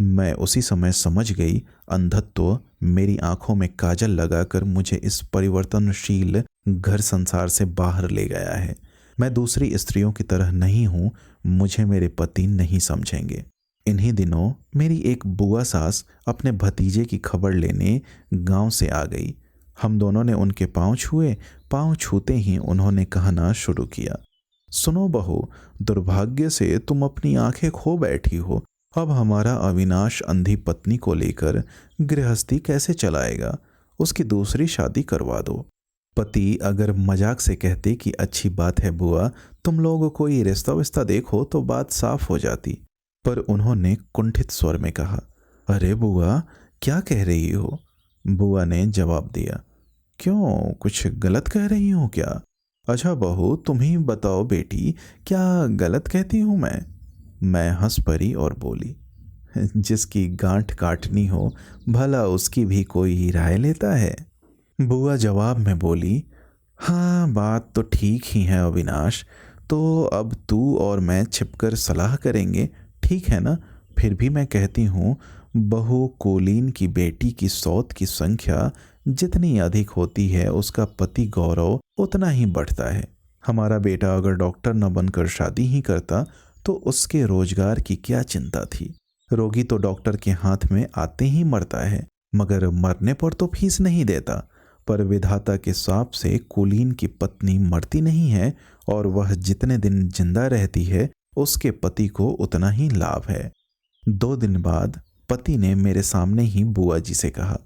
मैं उसी समय समझ गई, अंधत्व मेरी आंखों में काजल लगाकर मुझे इस परिवर्तनशील घर संसार से बाहर ले गया है। मैं दूसरी स्त्रियों की तरह नहीं हूं, मुझे मेरे पति नहीं समझेंगे। इन्हीं दिनों मेरी एक बुआ सास अपने भतीजे की खबर लेने गांव से आ गई। हम दोनों ने उनके पांव छुए। पांव छूते ही उन्होंने कहना शुरू किया, सुनो बहू, दुर्भाग्य से तुम अपनी आंखें खो बैठी हो। अब हमारा अविनाश अंधी पत्नी को लेकर गृहस्थी कैसे चलाएगा? उसकी दूसरी शादी करवा दो। पति अगर मजाक से कहते कि अच्छी बात है बुआ, तुम लोग कोई रिश्ता विस्ता देखो, तो बात साफ हो जाती। पर उन्होंने कुंठित स्वर में कहा, अरे बुआ, क्या कह रही हो? बुआ ने जवाब दिया, क्यों, कुछ गलत कह रही हूँ क्या? अच्छा बहू, तुम ही बताओ बेटी, क्या गलत कहती हूँ मैं हंस पड़ी और बोली, जिसकी गांठ काटनी हो भला उसकी भी कोई राय लेता है। बुआ जवाब में बोली, हाँ, बात तो ठीक ही है अविनाश, तो अब तू और मैं छिपकर सलाह करेंगे, ठीक है ना? फिर भी मैं कहती हूँ, बहू कोलीन की बेटी की सौत की संख्या जितनी अधिक होती है, उसका पति गौरव उतना ही बढ़ता है। हमारा बेटा अगर डॉक्टर न बनकर शादी ही करता तो उसके रोजगार की क्या चिंता थी? रोगी तो डॉक्टर के हाथ में आते ही मरता है, मगर मरने पर तो फीस नहीं देता। पर विधाता के शाप से कुलीन की पत्नी मरती नहीं है, और वह जितने दिन जिंदा रहती है उसके पति को उतना ही लाभ है। 2 दिन बाद पति ने मेरे सामने ही बुआ जी से कहा,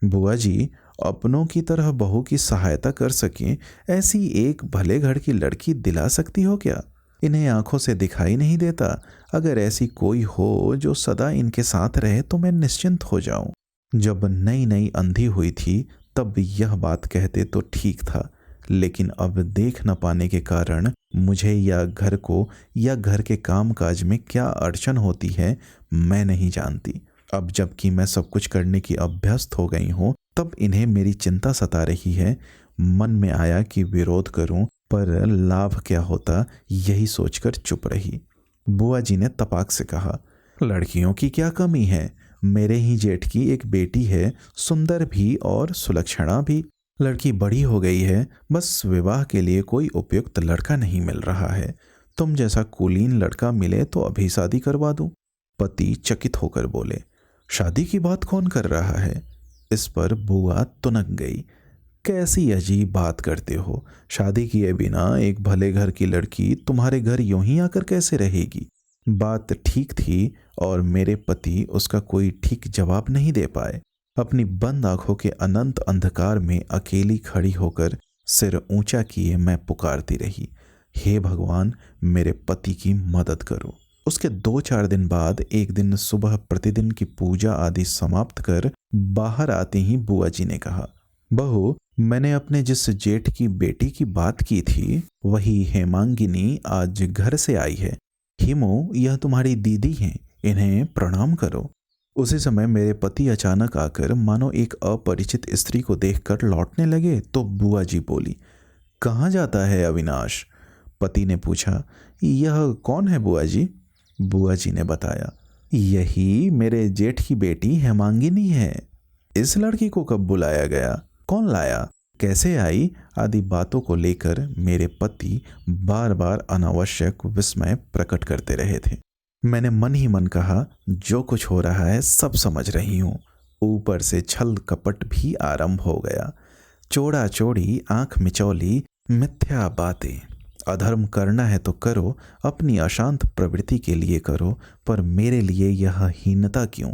बुआ जी, अपनों की तरह बहू की सहायता कर सकें ऐसी एक भले घर की लड़की दिला सकती हो क्या? इन्हें आंखों से दिखाई नहीं देता। अगर ऐसी कोई हो जो सदा इनके साथ रहे तो मैं निश्चिंत हो जाऊं। जब नई नई अंधी हुई थी तब यह बात कहते तो ठीक था, लेकिन अब देख न पाने के कारण मुझे या घर को या घर के कामकाज में क्या अड़चन होती है मैं नहीं जानती। अब जबकि मैं सब कुछ करने की अभ्यस्त हो गई हूँ, तब इन्हें मेरी चिंता सता रही है। मन में आया कि विरोध करूं, पर लाभ क्या होता, यही सोचकर चुप रही। बुआ जी ने तपाक से कहा, लड़कियों की क्या कमी है? मेरे ही जेठ की एक बेटी है, सुंदर भी और सुलक्षणा भी। लड़की बड़ी हो गई है, बस विवाह के लिए कोई उपयुक्त लड़का नहीं मिल रहा है। तुम जैसा कुलीन लड़का मिले तो अभी शादी करवा दूं। पति चकित होकर बोले, शादी की बात कौन कर रहा है? इस पर बुआ तुनक गई, कैसी अजीब बात करते हो? शादी किए बिना एक भले घर की लड़की तुम्हारे घर यूं ही आकर कैसे रहेगी? बात ठीक थी और मेरे पति उसका कोई ठीक जवाब नहीं दे पाए। अपनी बंद आंखों के अनंत अंधकार में अकेली खड़ी होकर सिर ऊंचा किए मैं पुकारती रही, हे भगवान, मेरे पति की मदद करो। उसके 2-4 दिन बाद एक दिन सुबह प्रतिदिन की पूजा आदि समाप्त कर बाहर आते ही बुआ जी ने कहा, बहू, मैंने अपने जिस जेठ की बेटी की बात की थी वही हेमांगिनी आज घर से आई है। हिमो, यह तुम्हारी दीदी हैं, इन्हें प्रणाम करो। उसी समय मेरे पति अचानक आकर मानो एक अपरिचित स्त्री को देखकर लौटने लगे तो बुआ जी बोली, कहाँ जाता है अविनाश? पति ने पूछा, यह कौन है बुआ जी? बुआ जी ने बताया, यही मेरे जेठ की बेटी हेमांगिनी है। इस लड़की को कब बुलाया गया? कौन लाया? कैसे आई? आदि बातों को लेकर मेरे पति बार बार अनावश्यक विस्मय प्रकट करते रहे थे। मैंने मन ही मन कहा, जो कुछ हो रहा है सब समझ रही हूँ। ऊपर से छल कपट भी आरंभ हो गया। चोड़ा चोड़ी, आंख मिचौली, मिथ्या बातें। अधर्म करना है तो करो, अपनी अशांत प्रवृत्ति के लिए करो, पर मेरे लिए यह हीनता क्यों?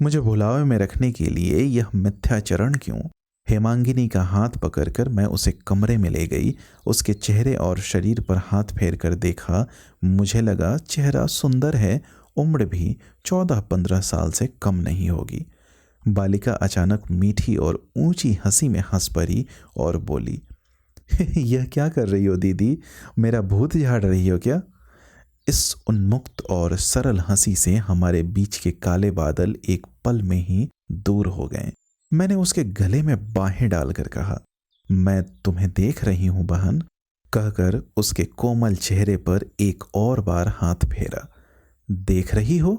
मुझे भुलावे में रखने के लिए यह मिथ्याचरण क्यों? हेमांगिनी का हाथ पकड़कर मैं उसे कमरे में ले गई। उसके चेहरे और शरीर पर हाथ फेर कर देखा। मुझे लगा चेहरा सुंदर है, उम्र भी 14-15 साल से कम नहीं होगी। बालिका अचानक मीठी और ऊंची हंसी में हंस पड़ी और बोली, यह क्या कर रही हो दीदी? मेरा भूत झाड़ रही हो क्या? इस उन्मुक्त और सरल हंसी से हमारे बीच के काले बादल एक पल में ही दूर हो गए। मैंने उसके गले में बाहें डालकर कहा, मैं तुम्हें देख रही हूं बहन, कहकर उसके कोमल चेहरे पर एक और बार हाथ फेरा। देख रही हो,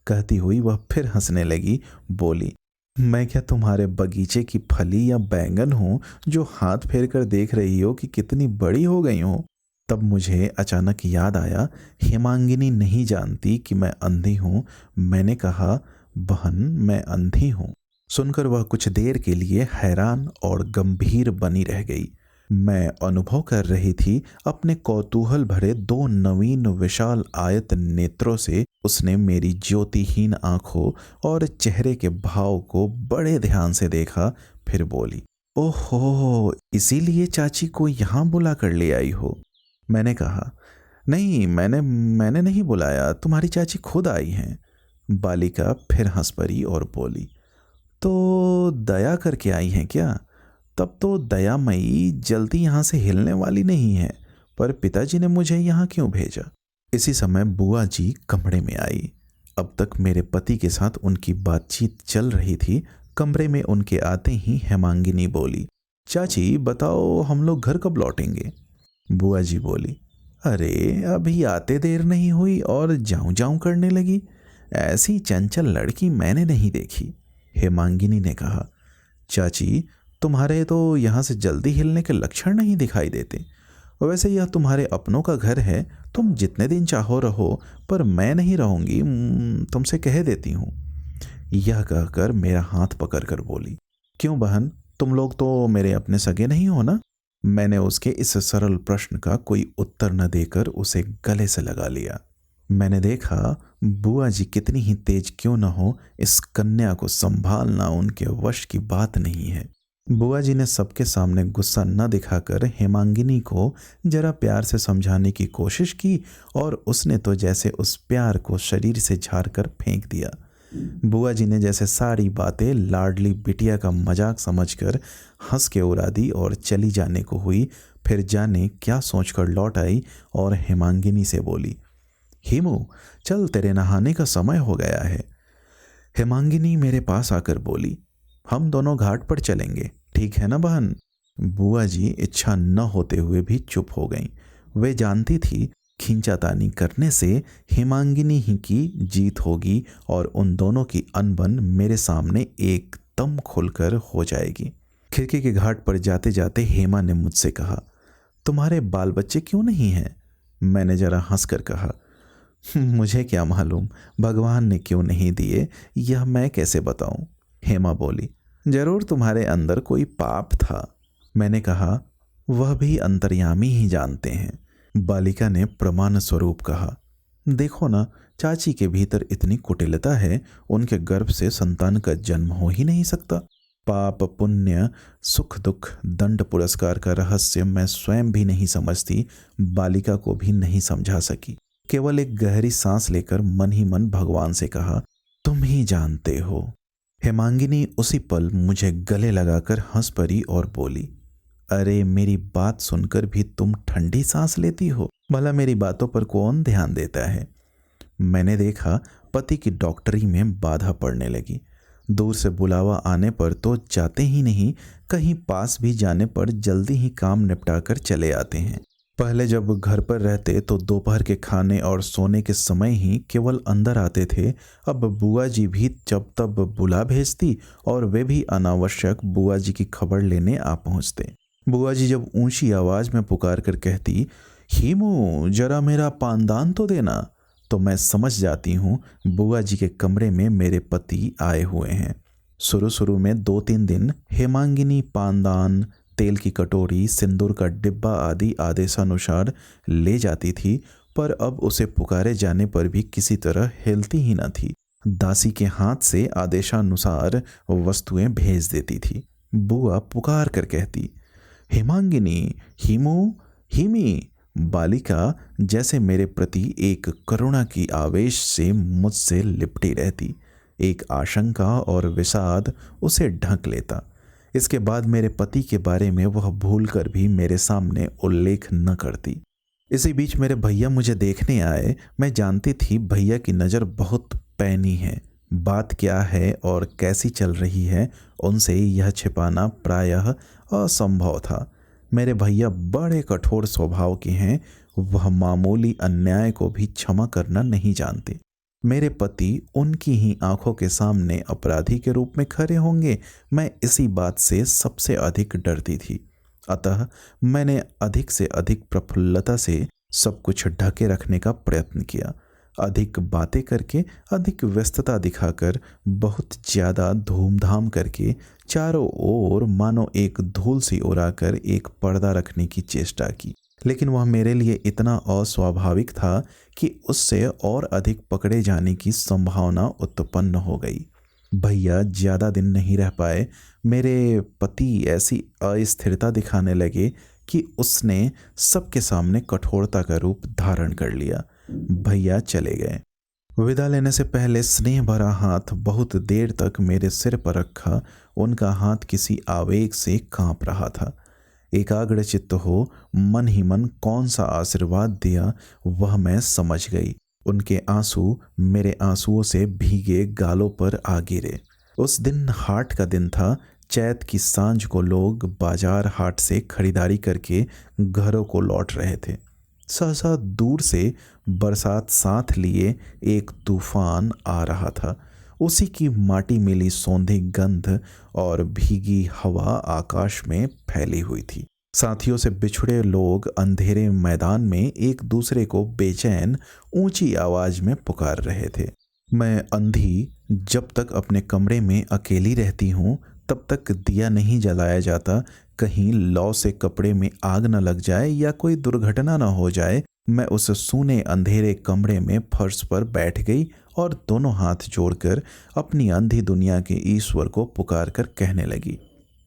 कहती हुई वह फिर हंसने लगी, बोली, मैं क्या तुम्हारे बगीचे की फली या बैंगन हूं जो हाथ फेर कर देख रही हो कि कितनी बड़ी हो गई हो। तब मुझे अचानक याद आया, हेमांगिनी नहीं जानती कि मैं अंधी हूं। मैंने कहा, बहन मैं अंधी हूं। सुनकर वह कुछ देर के लिए हैरान और गंभीर बनी रह गई। मैं अनुभव कर रही थी अपने कौतूहल भरे दो नवीन विशाल आयत नेत्रों से उसने मेरी ज्योतिहीन आंखों और चेहरे के भाव को बड़े ध्यान से देखा। फिर बोली, ओहो, इसीलिए चाची को यहाँ बुला कर ले आई हो। मैंने कहा, नहीं, मैंने नहीं बुलाया, तुम्हारी चाची खुद आई हैं। बालिका फिर हंस पड़ी और बोली, तो दया करके आई हैं क्या? तब तो दयामयी जल्दी यहाँ से हिलने वाली नहीं है, पर पिताजी ने मुझे यहाँ क्यों भेजा? इसी समय बुआ जी कमरे में आई। अब तक मेरे पति के साथ उनकी बातचीत चल रही थी। कमरे में उनके आते ही हेमांगिनी बोली, चाची बताओ हम लोग घर कब लौटेंगे? बुआ जी बोली, अरे अभी आते देर नहीं हुई और जाऊं जाऊं करने लगी, ऐसी चंचल लड़की मैंने नहीं देखी। हेमांगिनी ने कहा, चाची तुम्हारे तो यहाँ से जल्दी हिलने के लक्षण नहीं दिखाई देते। वैसे यह तुम्हारे अपनों का घर है, तुम जितने दिन चाहो रहो, पर मैं नहीं रहूंगी, तुमसे कह देती हूँ। यह कहकर मेरा हाथ पकड़कर बोली, क्यों बहन, तुम लोग तो मेरे अपने सगे नहीं हो ना? मैंने उसके इस सरल प्रश्न का कोई उत्तर न देकर उसे गले से लगा लिया। मैंने देखा बुआ जी कितनी ही तेज क्यों न हो, इस कन्या को संभालना उनके वश की बात नहीं है। बुआ जी ने सबके सामने गुस्सा न दिखाकर हेमांगिनी को जरा प्यार से समझाने की कोशिश की और उसने तो जैसे उस प्यार को शरीर से झाड़कर फेंक दिया। बुआ जी ने जैसे सारी बातें लाडली बिटिया का मजाक समझकर हंस के उड़ा दी और चली जाने को हुई। फिर जाने क्या सोचकर लौट आई और हेमांगिनी से बोली, हिमू चल, तेरे नहाने का समय हो गया है। हेमांगिनी मेरे पास आकर बोली, हम दोनों घाट पर चलेंगे, ठीक है ना बहन? बुआ जी इच्छा न होते हुए भी चुप हो गईं। वे जानती थी खींचातानी करने से हेमांगिनी ही की जीत होगी और उन दोनों की अनबन मेरे सामने एकदम खुलकर हो जाएगी। खिड़की के घाट पर जाते जाते हेमा ने मुझसे कहा, तुम्हारे बाल बच्चे क्यों नहीं हैं? मैंने जरा हंसकर कहा, मुझे क्या मालूम, भगवान ने क्यों नहीं दिए, यह मैं कैसे बताऊं? हेमा बोली, जरूर तुम्हारे अंदर कोई पाप था। मैंने कहा, वह भी अंतर्यामी ही जानते हैं। बालिका ने प्रमाण स्वरूप कहा, देखो ना, चाची के भीतर इतनी कुटिलता है, उनके गर्भ से संतान का जन्म हो ही नहीं सकता। पाप पुण्य सुख दुख दंड पुरस्कार का रहस्य मैं स्वयं भी नहीं समझती, बालिका को भी नहीं समझा सकी। केवल एक गहरी सांस लेकर मन ही मन भगवान से कहा, तुम ही जानते हो। हेमांगिनी उसी पल मुझे गले लगाकर हंस पड़ी और बोली, अरे मेरी बात सुनकर भी तुम ठंडी सांस लेती हो, भला मेरी बातों पर कौन ध्यान देता है? मैंने देखा पति की डॉक्टरी में बाधा पड़ने लगी। दूर से बुलावा आने पर तो जाते ही नहीं, कहीं पास भी जाने पर जल्दी ही काम निपटाकर चले आते हैं। पहले जब घर पर रहते तो दोपहर के खाने और सोने के समय ही केवल अंदर आते थे। अब बुआ जी भी जब तब बुला भेजती और वे भी अनावश्यक बुआ जी की खबर लेने आ पहुंचते। बुआ जी जब ऊंची आवाज में पुकार कर कहती, हीमू जरा मेरा पानदान तो देना, तो मैं समझ जाती हूँ बुआ जी के कमरे में मेरे पति आए हुए हैं। शुरू में 2-3 दिन हेमांगिनी पानदान, तेल की कटोरी, सिंदूर का डिब्बा आदि आदेशानुसार ले जाती थी, पर अब उसे पुकारे जाने पर भी किसी तरह हिलती ही न थी। दासी के हाथ से आदेशानुसार वस्तुएं भेज देती थी। बुआ पुकार कर कहती, हेमांगिनी, हीमू, हीमी। बालिका जैसे मेरे प्रति एक करुणा की आवेश से मुझसे लिपटी रहती। एक आशंका और विषाद उसे ढक लेता। इसके बाद मेरे पति के बारे में वह भूलकर भी मेरे सामने उल्लेख न करती। इसी बीच मेरे भैया मुझे देखने आए। मैं जानती थी भैया की नज़र बहुत पैनी है। बात क्या है और कैसी चल रही है, उनसे यह छिपाना प्रायः असंभव था। मेरे भैया बड़े कठोर स्वभाव के हैं। वह मामूली अन्याय को भी क्षमा करना नहीं जानते। मेरे पति उनकी ही आंखों के सामने अपराधी के रूप में खड़े होंगे, मैं इसी बात से सबसे अधिक डरती थी। अतः मैंने अधिक से अधिक प्रफुल्लता से सब कुछ ढके रखने का प्रयत्न किया। अधिक बातें करके, अधिक व्यस्तता दिखाकर, बहुत ज़्यादा धूमधाम करके, चारों ओर मानो एक धूल सी उड़ाकर एक पर्दा रखने की चेष्टा की। लेकिन वह मेरे लिए इतना अस्वाभाविक था कि उससे और अधिक पकड़े जाने की संभावना उत्पन्न हो गई। भैया ज़्यादा दिन नहीं रह पाए। मेरे पति ऐसी अस्थिरता दिखाने लगे कि उसने सबके सामने कठोरता का रूप धारण कर लिया। भैया चले गए। विदा लेने से पहले स्नेह भरा हाथ बहुत देर तक मेरे सिर पर रखा। उनका हाथ किसी आवेग से कांप रहा था। एकाग्रचित्त हो मन ही मन कौन सा आशीर्वाद दिया वह मैं समझ गई। उनके आंसू मेरे आंसुओं से भीगे गालों पर आ गिरे। उस दिन हाट का दिन था। चैत की सांझ को लोग बाजार हाट से खरीदारी करके घरों को लौट रहे थे। सहसा दूर से बरसात साथ लिए एक तूफान आ रहा था। उसी की माटी मिली सौंधी गंध और भीगी हवा आकाश में फैली हुई थी। साथियों से बिछुड़े लोग अंधेरे मैदान में एक दूसरे को बेचैन ऊंची आवाज में पुकार रहे थे। मैं अंधी जब तक अपने कमरे में अकेली रहती हूँ तब तक दिया नहीं जलाया जाता, कहीं लौ से कपड़े में आग न लग जाए या कोई दुर्घटना न हो जाए। मैं उस सूने अंधेरे कमरे में फर्श पर बैठ गई और दोनों हाथ जोड़कर अपनी अंधी दुनिया के ईश्वर को पुकार कर कहने लगी,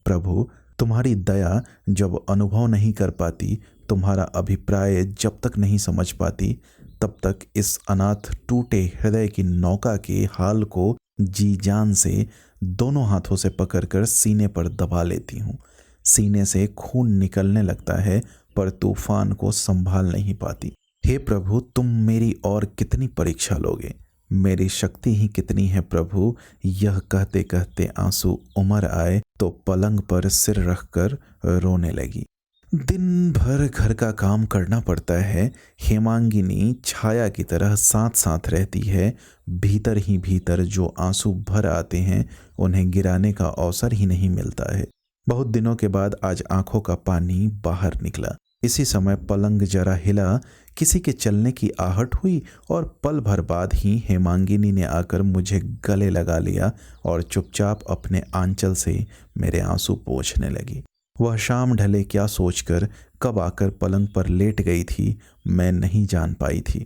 प्रभु, तुम्हारी दया जब अनुभव नहीं कर पाती, तुम्हारा अभिप्राय जब तक नहीं समझ पाती, तब तक इस अनाथ टूटे हृदय की नौका के हाल को जी जान से दोनों हाथों से पकड़कर सीने पर दबा लेती हूँ। सीने से खून निकलने लगता है पर तूफान को संभाल नहीं पाती। हे प्रभु, तुम मेरी और कितनी परीक्षा लोगे? मेरी शक्ति ही कितनी है प्रभु। यह कहते कहते आंसू उमड़ आए तो पलंग पर सिर रखकर रोने लगी। दिन भर घर का काम करना पड़ता है। हेमांगिनी छाया की तरह साथ साथ रहती है। भीतर ही भीतर जो आंसू भर आते हैं उन्हें गिराने का अवसर ही नहीं मिलता है। बहुत दिनों के बाद आज आंखों का पानी बाहर निकला। इसी समय पलंग जरा हिला, किसी के चलने की आहट हुई और पल भर बाद ही हेमांगिनी ने आकर मुझे गले लगा लिया और चुपचाप अपने आंचल से मेरे आंसू पोंछने लगी। वह शाम ढले क्या सोचकर कब आकर पलंग पर लेट गई थी मैं नहीं जान पाई थी।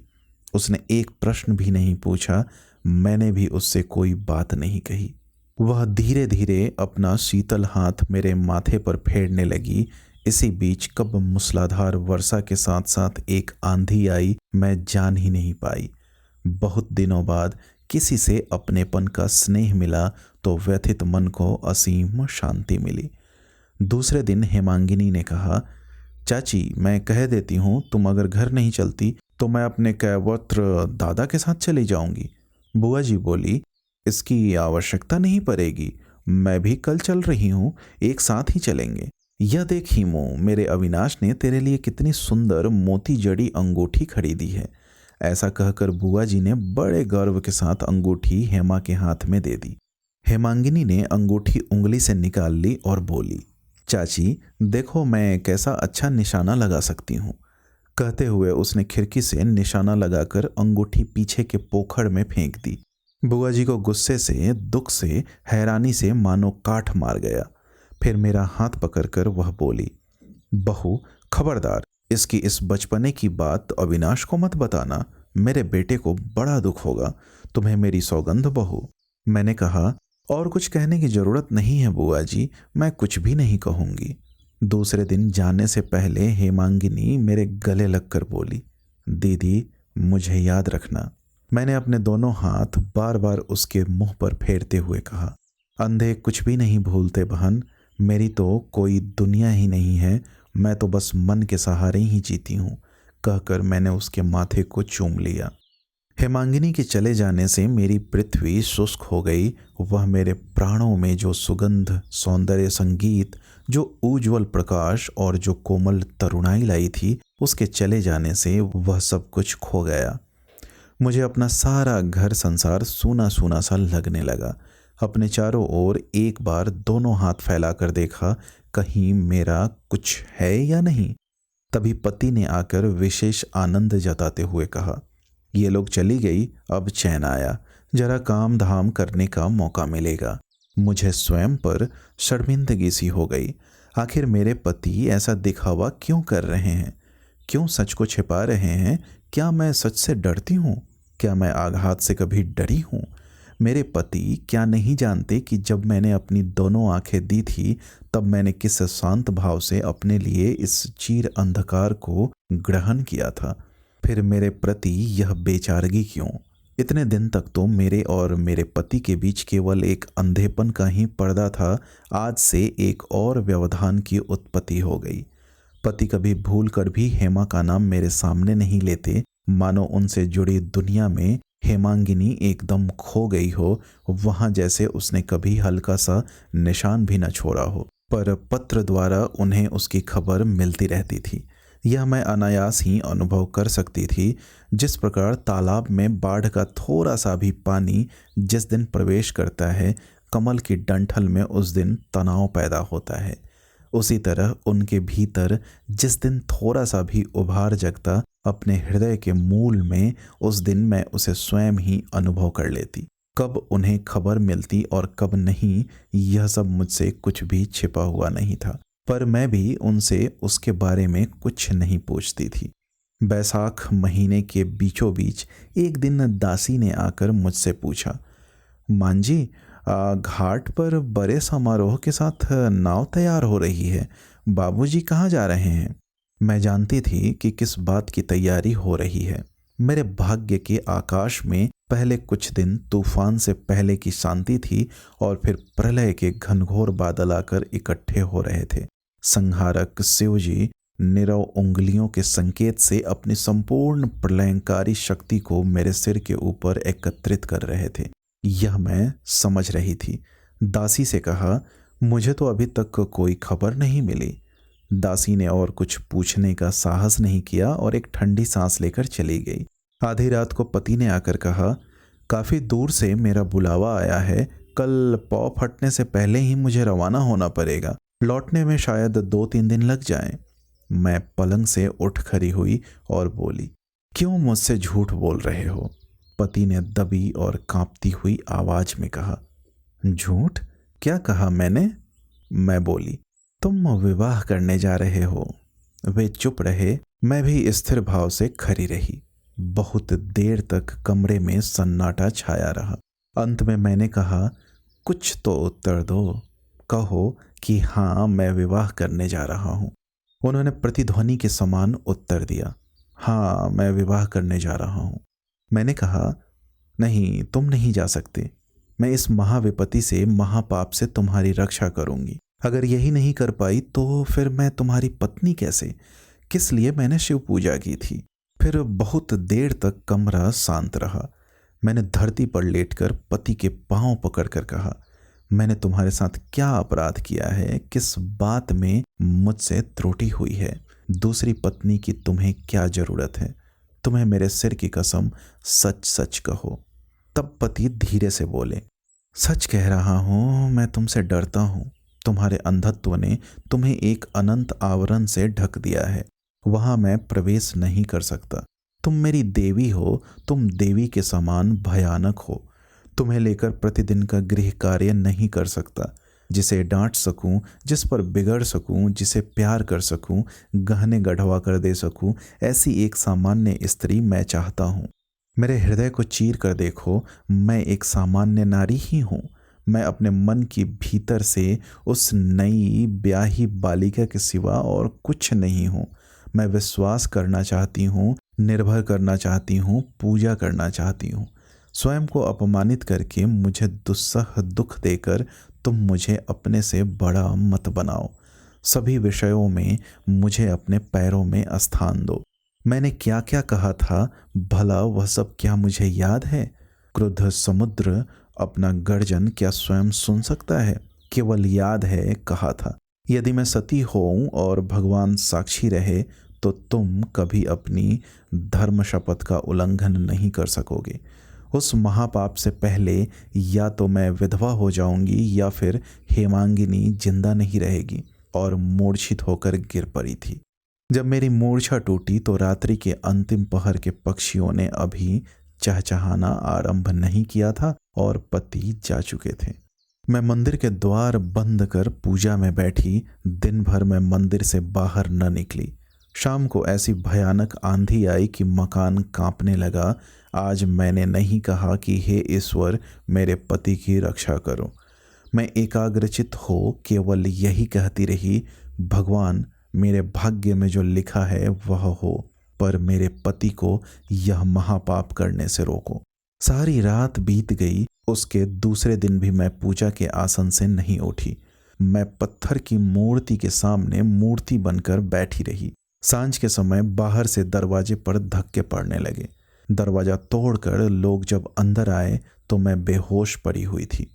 उसने एक प्रश्न भी नहीं पूछा, मैंने भी उससे कोई बात नहीं कही। वह धीरे धीरे अपना शीतल हाथ मेरे माथे पर फेरने लगी। इसी बीच कब मूसलाधार वर्षा के साथ साथ एक आंधी आई मैं जान ही नहीं पाई। बहुत दिनों बाद किसी से अपनेपन का स्नेह मिला तो व्यथित मन को असीम शांति मिली। दूसरे दिन हेमांगिनी ने कहा, चाची, मैं कह देती हूँ, तुम अगर घर नहीं चलती तो मैं अपने कैवत्र दादा के साथ चली जाऊंगी। बुआ जी बोली, इसकी आवश्यकता नहीं पड़ेगी, मैं भी कल चल रही हूँ, एक साथ ही चलेंगे। यह देख हीमू, मेरे अविनाश ने तेरे लिए कितनी सुंदर मोती जड़ी अंगूठी खरीदी है। ऐसा कहकर बुआ जी ने बड़े गर्व के साथ अंगूठी हेमा के हाथ में दे दी। हेमांगिनी ने अंगूठी उंगली से निकाल ली और बोली, चाची देखो मैं कैसा अच्छा निशाना लगा सकती हूँ। कहते हुए उसने खिड़की से निशाना लगाकर अंगूठी पीछे के पोखर में फेंक दी। बुआ जी को गुस्से से, दुख से, हैरानी से मानो काठ मार गया। फिर मेरा हाथ पकड़कर वह बोली, बहू खबरदार, इसकी इस बचपने की बात अविनाश को मत बताना, मेरे बेटे को बड़ा दुख होगा। तुम्हें मेरी सौगंध बहू। मैंने कहा, और कुछ कहने की जरूरत नहीं है बुआ जी, मैं कुछ भी नहीं कहूँगी। दूसरे दिन जाने से पहले हेमांगिनी मेरे गले लगकर बोली, दीदी मुझे याद रखना। मैंने अपने दोनों हाथ बार बार उसके मुंह पर फेरते हुए कहा, अंधे कुछ भी नहीं भूलते बहन, मेरी तो कोई दुनिया ही नहीं है, मैं तो बस मन के सहारे ही जीती हूँ। कहकर मैंने उसके माथे को चूम लिया। हेमांगिनी के चले जाने से मेरी पृथ्वी शुष्क हो गई। वह मेरे प्राणों में जो सुगंध, सौंदर्य, संगीत, जो उज्ज्वल प्रकाश और जो कोमल तरुणाई लाई थी, उसके चले जाने से वह सब कुछ खो गया। मुझे अपना सारा घर संसार सूना सूना सा लगने लगा। अपने चारों ओर एक बार दोनों हाथ फैलाकर देखा, कहीं मेरा कुछ है या नहीं। तभी पति ने आकर विशेष आनंद जताते हुए कहा, ये लोग चली गई, अब चैन आया, जरा काम धाम करने का मौका मिलेगा। मुझे स्वयं पर शर्मिंदगी सी हो गई। आखिर मेरे पति ऐसा दिखावा क्यों कर रहे हैं? क्यों सच को छिपा रहे हैं? क्या मैं सच से डरती हूँ? क्या मैं आघात से कभी डरी हूँ? मेरे पति क्या नहीं जानते कि जब मैंने अपनी दोनों आंखें दी थी, तब मैंने किस शांत भाव से अपने लिए इस चीर अंधकार को ग्रहण किया था? फिर मेरे प्रति यह बेचारगी क्यों? इतने दिन तक तो मेरे और मेरे पति के बीच केवल एक अंधेपन का ही पर्दा था। आज से एक और व्यवधान की उत्पत्ति हो गई। पति कभी भूल कर भी हेमा का नाम मेरे सामने नहीं लेते, मानो उनसे जुड़ी दुनिया में हेमांगिनी एकदम खो गई हो, वहां जैसे उसने कभी हल्का सा निशान भी न छोड़ा हो। पर पत्र द्वारा उन्हें उसकी खबर मिलती रहती थी। यह मैं अनायास ही अनुभव कर सकती थी। जिस प्रकार तालाब में बाढ़ का थोड़ा सा भी पानी जिस दिन प्रवेश करता है, कमल की डंठल में उस दिन तनाव पैदा होता है, उसी तरह उनके भीतर जिस दिन थोड़ा सा भी उभार जगता अपने हृदय के मूल में, उस दिन मैं उसे स्वयं ही अनुभव कर लेती। कब उन्हें खबर मिलती और कब नहीं, यह सब मुझसे कुछ भी छिपा हुआ नहीं था। पर मैं भी उनसे उसके बारे में कुछ नहीं पूछती थी। बैसाख महीने के बीचों बीच एक दिन दासी ने आकर मुझसे पूछा, मांझी, घाट पर बड़े समारोह के साथ नाव तैयार हो रही है, बाबूजी कहाँ जा रहे हैं? मैं जानती थी कि किस बात की तैयारी हो रही है। मेरे भाग्य के आकाश में पहले कुछ दिन तूफान से पहले की शांति थी और फिर प्रलय के घनघोर बादल आकर इकट्ठे हो रहे थे। संहारक शिवजी नीरव उंगलियों के संकेत से अपनी संपूर्ण प्रलयंकारी शक्ति को मेरे सिर के ऊपर एकत्रित कर रहे थे। यह मैं समझ रही थी। दासी से कहा, मुझे तो अभी तक कोई खबर नहीं मिली। दासी ने और कुछ पूछने का साहस नहीं किया और एक ठंडी सांस लेकर चली गई। आधी रात को पति ने आकर कहा, काफ़ी दूर से मेरा बुलावा आया है, कल पौ फटने से पहले ही मुझे रवाना होना पड़ेगा, लौटने में शायद 2-3 दिन लग जाएं। मैं पलंग से उठ खड़ी हुई और बोली, क्यों मुझसे झूठ बोल रहे हो? पति ने दबी और कांपती हुई आवाज में कहा, झूठ? क्या कहा मैंने? मैं बोली, तुम विवाह करने जा रहे हो। वे चुप रहे। मैं भी स्थिर भाव से खड़ी रही। बहुत देर तक कमरे में सन्नाटा छाया रहा। अंत में मैंने कहा, कुछ तो उत्तर दो, कहो कि हाँ, मैं विवाह करने जा रहा हूँ। उन्होंने प्रतिध्वनि के समान उत्तर दिया, हाँ, मैं विवाह करने जा रहा हूँ। मैंने कहा, नहीं, तुम नहीं जा सकते। मैं इस महाविपत्ति से, महापाप से तुम्हारी रक्षा करूंगी। अगर यही नहीं कर पाई तो फिर मैं तुम्हारी पत्नी कैसे? किस लिए मैंने शिव पूजा की थी? फिर बहुत देर तक कमरा शांत रहा। मैंने धरती पर लेटकर पति के पांव पकड़कर कहा, मैंने तुम्हारे साथ क्या अपराध किया है? किस बात में मुझसे त्रुटि हुई है? दूसरी पत्नी की तुम्हें क्या जरूरत है? तुम्हें मेरे सिर की कसम सच सच कहो। तब पति धीरे से बोले, सच कह रहा हूं, मैं तुमसे डरता हूं। तुम्हारे अंधत्व ने तुम्हें एक अनंत आवरण से ढक दिया है, वहां मैं प्रवेश नहीं कर सकता। तुम मेरी देवी हो, तुम देवी के समान भयानक हो। तुम्हें लेकर प्रतिदिन का गृह कार्य नहीं कर सकता, जिसे डांट सकूं, जिस पर बिगड़ सकूं, जिसे प्यार कर सकूं, गहने गढ़वा कर दे सकूं, ऐसी एक सामान्य स्त्री मैं चाहता हूं। मेरे हृदय को चीर कर देखो, मैं एक सामान्य नारी ही हूँ। मैं अपने मन की भीतर से उस नई ब्याही बालिका के सिवा और कुछ नहीं हूँ। मैं विश्वास करना चाहती हूँ, निर्भर करना चाहती हूँ, पूजा करना चाहती हूँ। स्वयं को अपमानित करके, मुझे दुस्सह दुख देकर तुम मुझे अपने से बड़ा मत बनाओ। सभी विषयों में मुझे अपने पैरों में स्थान दो। मैंने क्या क्या कहा था, भला वह सब क्या मुझे याद है? क्रुद्ध समुद्र अपना गर्जन क्या स्वयं सुन सकता है? केवल याद है कहा था, यदि मैं सती होऊं और भगवान साक्षी रहे तो तुम कभी अपनी धर्म शपथ का उल्लंघन नहीं कर सकोगे। उस महापाप से पहले या तो मैं विधवा हो जाऊंगी या फिर हेमांगिनी जिंदा नहीं रहेगी। और मूर्छित होकर गिर पड़ी थी। जब मेरी मूर्छा टूटी तो रात्रि के अंतिम पहर के पक्षियों ने अभी चहचहाना आरंभ नहीं किया था और पति जा चुके थे। मैं मंदिर के द्वार बंद कर पूजा में बैठी। दिन भर मैं मंदिर से बाहर न निकली। शाम को ऐसी भयानक आंधी आई कि मकान कांपने लगा। आज मैंने नहीं कहा कि हे ईश्वर मेरे पति की रक्षा करो। मैं एकाग्रचित हो केवल यही कहती रही, भगवान मेरे भाग्य में जो लिखा है वह हो, पर मेरे पति को यह महापाप करने से रोको। सारी रात बीत गई। उसके दूसरे दिन भी मैं पूजा के आसन से नहीं उठी। मैं पत्थर की मूर्ति के सामने मूर्ति बनकर बैठी रही। सांझ के समय बाहर से दरवाजे पर धक्के पड़ने लगे। दरवाजा तोड़कर लोग जब अंदर आए तो मैं बेहोश पड़ी हुई थी।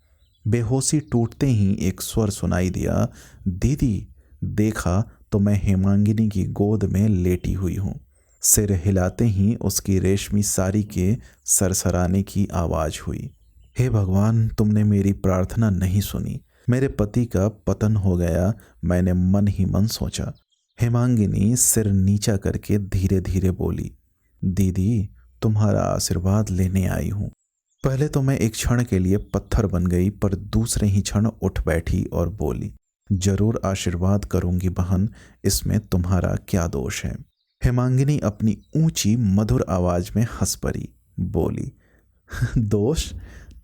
बेहोशी टूटते ही एक स्वर सुनाई दिया, दीदी। देखा तो मैं हेमांगिनी की गोद में लेटी हुई हूँ। सिर हिलाते ही उसकी रेशमी साड़ी के सरसराने की आवाज हुई। हे भगवान, तुमने मेरी प्रार्थना नहीं सुनी। मेरे पति का पतन हो गया, मैंने मन ही मन सोचा। हेमांगिनी सिर नीचा करके धीरे धीरे बोली, दीदी तुम्हारा आशीर्वाद लेने आई हूँ। पहले तो मैं एक क्षण के लिए पत्थर बन गई, पर दूसरे ही क्षण उठ बैठी और बोली, जरूर आशीर्वाद करूंगी बहन, इसमें तुम्हारा क्या दोष है। हेमांगिनी अपनी ऊंची मधुर आवाज में हंस पड़ी, बोली, दोष?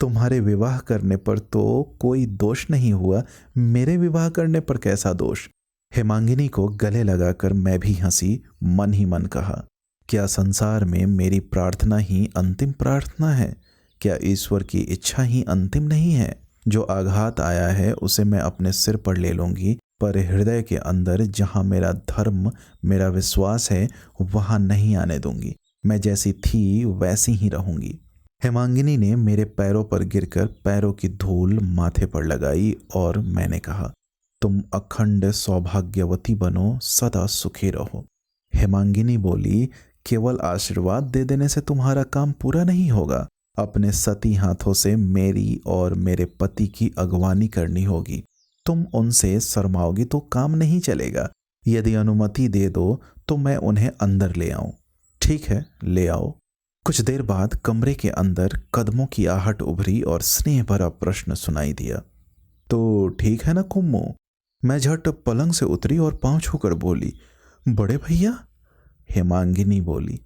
तुम्हारे विवाह करने पर तो कोई दोष नहीं हुआ, मेरे विवाह करने पर कैसा दोष? हेमांगिनी को गले लगाकर मैं भी हंसी, मन ही मन कहा, क्या संसार में मेरी प्रार्थना ही अंतिम प्रार्थना है? क्या ईश्वर की इच्छा ही अंतिम नहीं है? जो आघात आया है उसे मैं अपने सिर पर ले लूंगी, पर हृदय के अंदर जहां मेरा धर्म, मेरा विश्वास है, वहां नहीं आने दूंगी। मैं जैसी थी वैसी ही रहूंगी। हेमांगिनी ने मेरे पैरों पर गिरकर पैरों की धूल माथे पर लगाई और मैंने कहा, तुम अखंड सौभाग्यवती बनो, सदा सुखी रहो। हेमांगिनी बोली, केवल आशीर्वाद दे देने से तुम्हारा काम पूरा नहीं होगा। अपने सती हाथों से मेरी और मेरे पति की अगवानी करनी होगी। तुम उनसे शर्माओगी तो काम नहीं चलेगा। यदि अनुमति दे दो तो मैं उन्हें अंदर ले आऊं। ठीक है, ले आओ। कुछ देर बाद कमरे के अंदर कदमों की आहट उभरी और स्नेह भरा प्रश्न सुनाई दिया, तो ठीक है ना कुम्मू? मैं झट पलंग से उतरी और पांव छूकर बोली, बड़े भैया? हेमांगिनी बोली,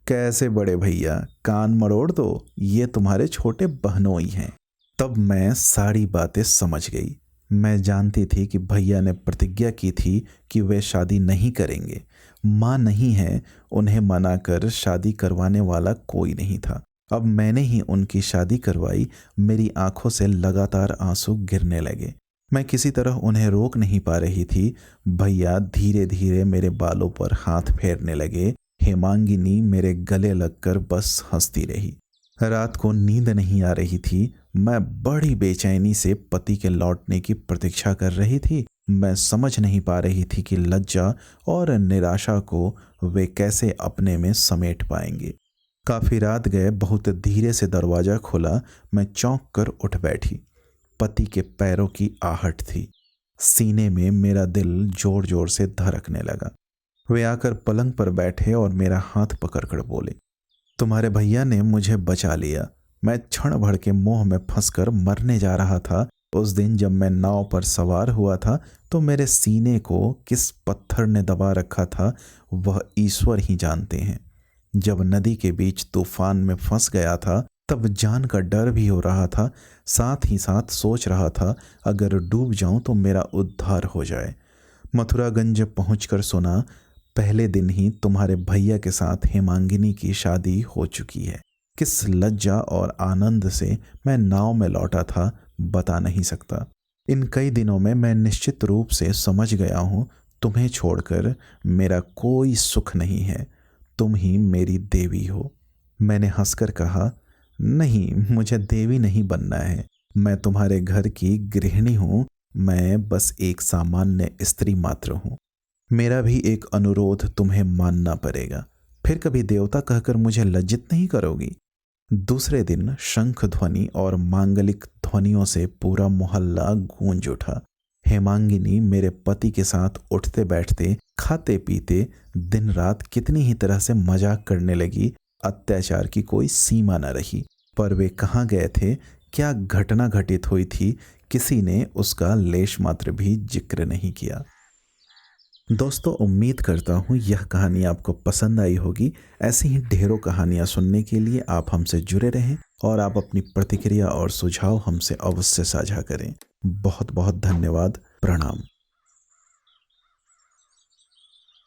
कैसे बड़े भैया, कान मरोड़ दो, ये तुम्हारे छोटे बहनोई हैं। तब मैं सारी बातें समझ गई। मैं जानती थी कि भैया ने प्रतिज्ञा की थी कि वे शादी नहीं करेंगे। माँ नहीं है, उन्हें मना कर शादी करवाने वाला कोई नहीं था। अब मैंने ही उनकी शादी करवाई। मेरी आंखों से लगातार आंसू गिरने लगे। मैं किसी तरह उन्हें रोक नहीं पा रही थी। भैया धीरे धीरे मेरे बालों पर हाथ फेरने लगे। हेमांगिनी मेरे गले लगकर बस हंसती रही। रात को नींद नहीं आ रही थी। मैं बड़ी बेचैनी से पति के लौटने की प्रतीक्षा कर रही थी। मैं समझ नहीं पा रही थी कि लज्जा और निराशा को वे कैसे अपने में समेट पाएंगे। काफी रात गए, बहुत धीरे से दरवाजा खुला। मैं चौंक कर उठ बैठी। पति के पैरों की आहट थी। सीने में मेरा दिल जोर जोर से धड़कने लगा। वे आकर पलंग पर बैठे और मेरा हाथ पकड़कर बोले, तुम्हारे भैया ने मुझे बचा लिया। मैं क्षण भर के मोह में फंसकर मरने जा रहा था। उस दिन जब मैं नाव पर सवार हुआ था तो मेरे सीने को किस पत्थर ने दबा रखा था वह ईश्वर ही जानते हैं। जब नदी के बीच तूफान में फंस गया था तब जान का डर भी हो रहा था। साथ ही साथ सोच रहा था अगर डूब जाऊं तो मेरा उद्धार हो जाए। मथुरागंज पहुंचकर सुना पहले दिन ही तुम्हारे भैया के साथ हेमांगिनी की शादी हो चुकी है। किस लज्जा और आनंद से मैं नाव में लौटा था बता नहीं सकता। इन कई दिनों में मैं निश्चित रूप से समझ गया हूँ तुम्हें छोड़कर मेरा कोई सुख नहीं है। तुम ही मेरी देवी हो। मैंने हंसकर कहा, नहीं, मुझे देवी नहीं बनना है। मैं तुम्हारे घर की गृहिणी हूँ। मैं बस एक सामान्य स्त्री मात्र हूँ। मेरा भी एक अनुरोध तुम्हें मानना पड़ेगा। फिर कभी देवता कहकर मुझे लज्जित नहीं करोगी। दूसरे दिन शंख ध्वनि और मांगलिक ध्वनियों से पूरा मोहल्ला गूंज उठा। हेमांगिनी मेरे पति के साथ उठते बैठते, खाते पीते दिन रात कितनी ही तरह से मजाक करने लगी। अत्याचार की कोई सीमा न रही। पर वे कहाँ गए थे, क्या घटना घटित हुई थी, किसी ने उसका लेश मात्र भी जिक्र नहीं किया। दोस्तों, उम्मीद करता हूँ यह कहानी आपको पसंद आई होगी। ऐसी ही ढेरों कहानियाँ सुनने के लिए आप हमसे जुड़े रहें और आप अपनी प्रतिक्रिया और सुझाव हमसे अवश्य साझा करें। बहुत बहुत धन्यवाद। प्रणाम।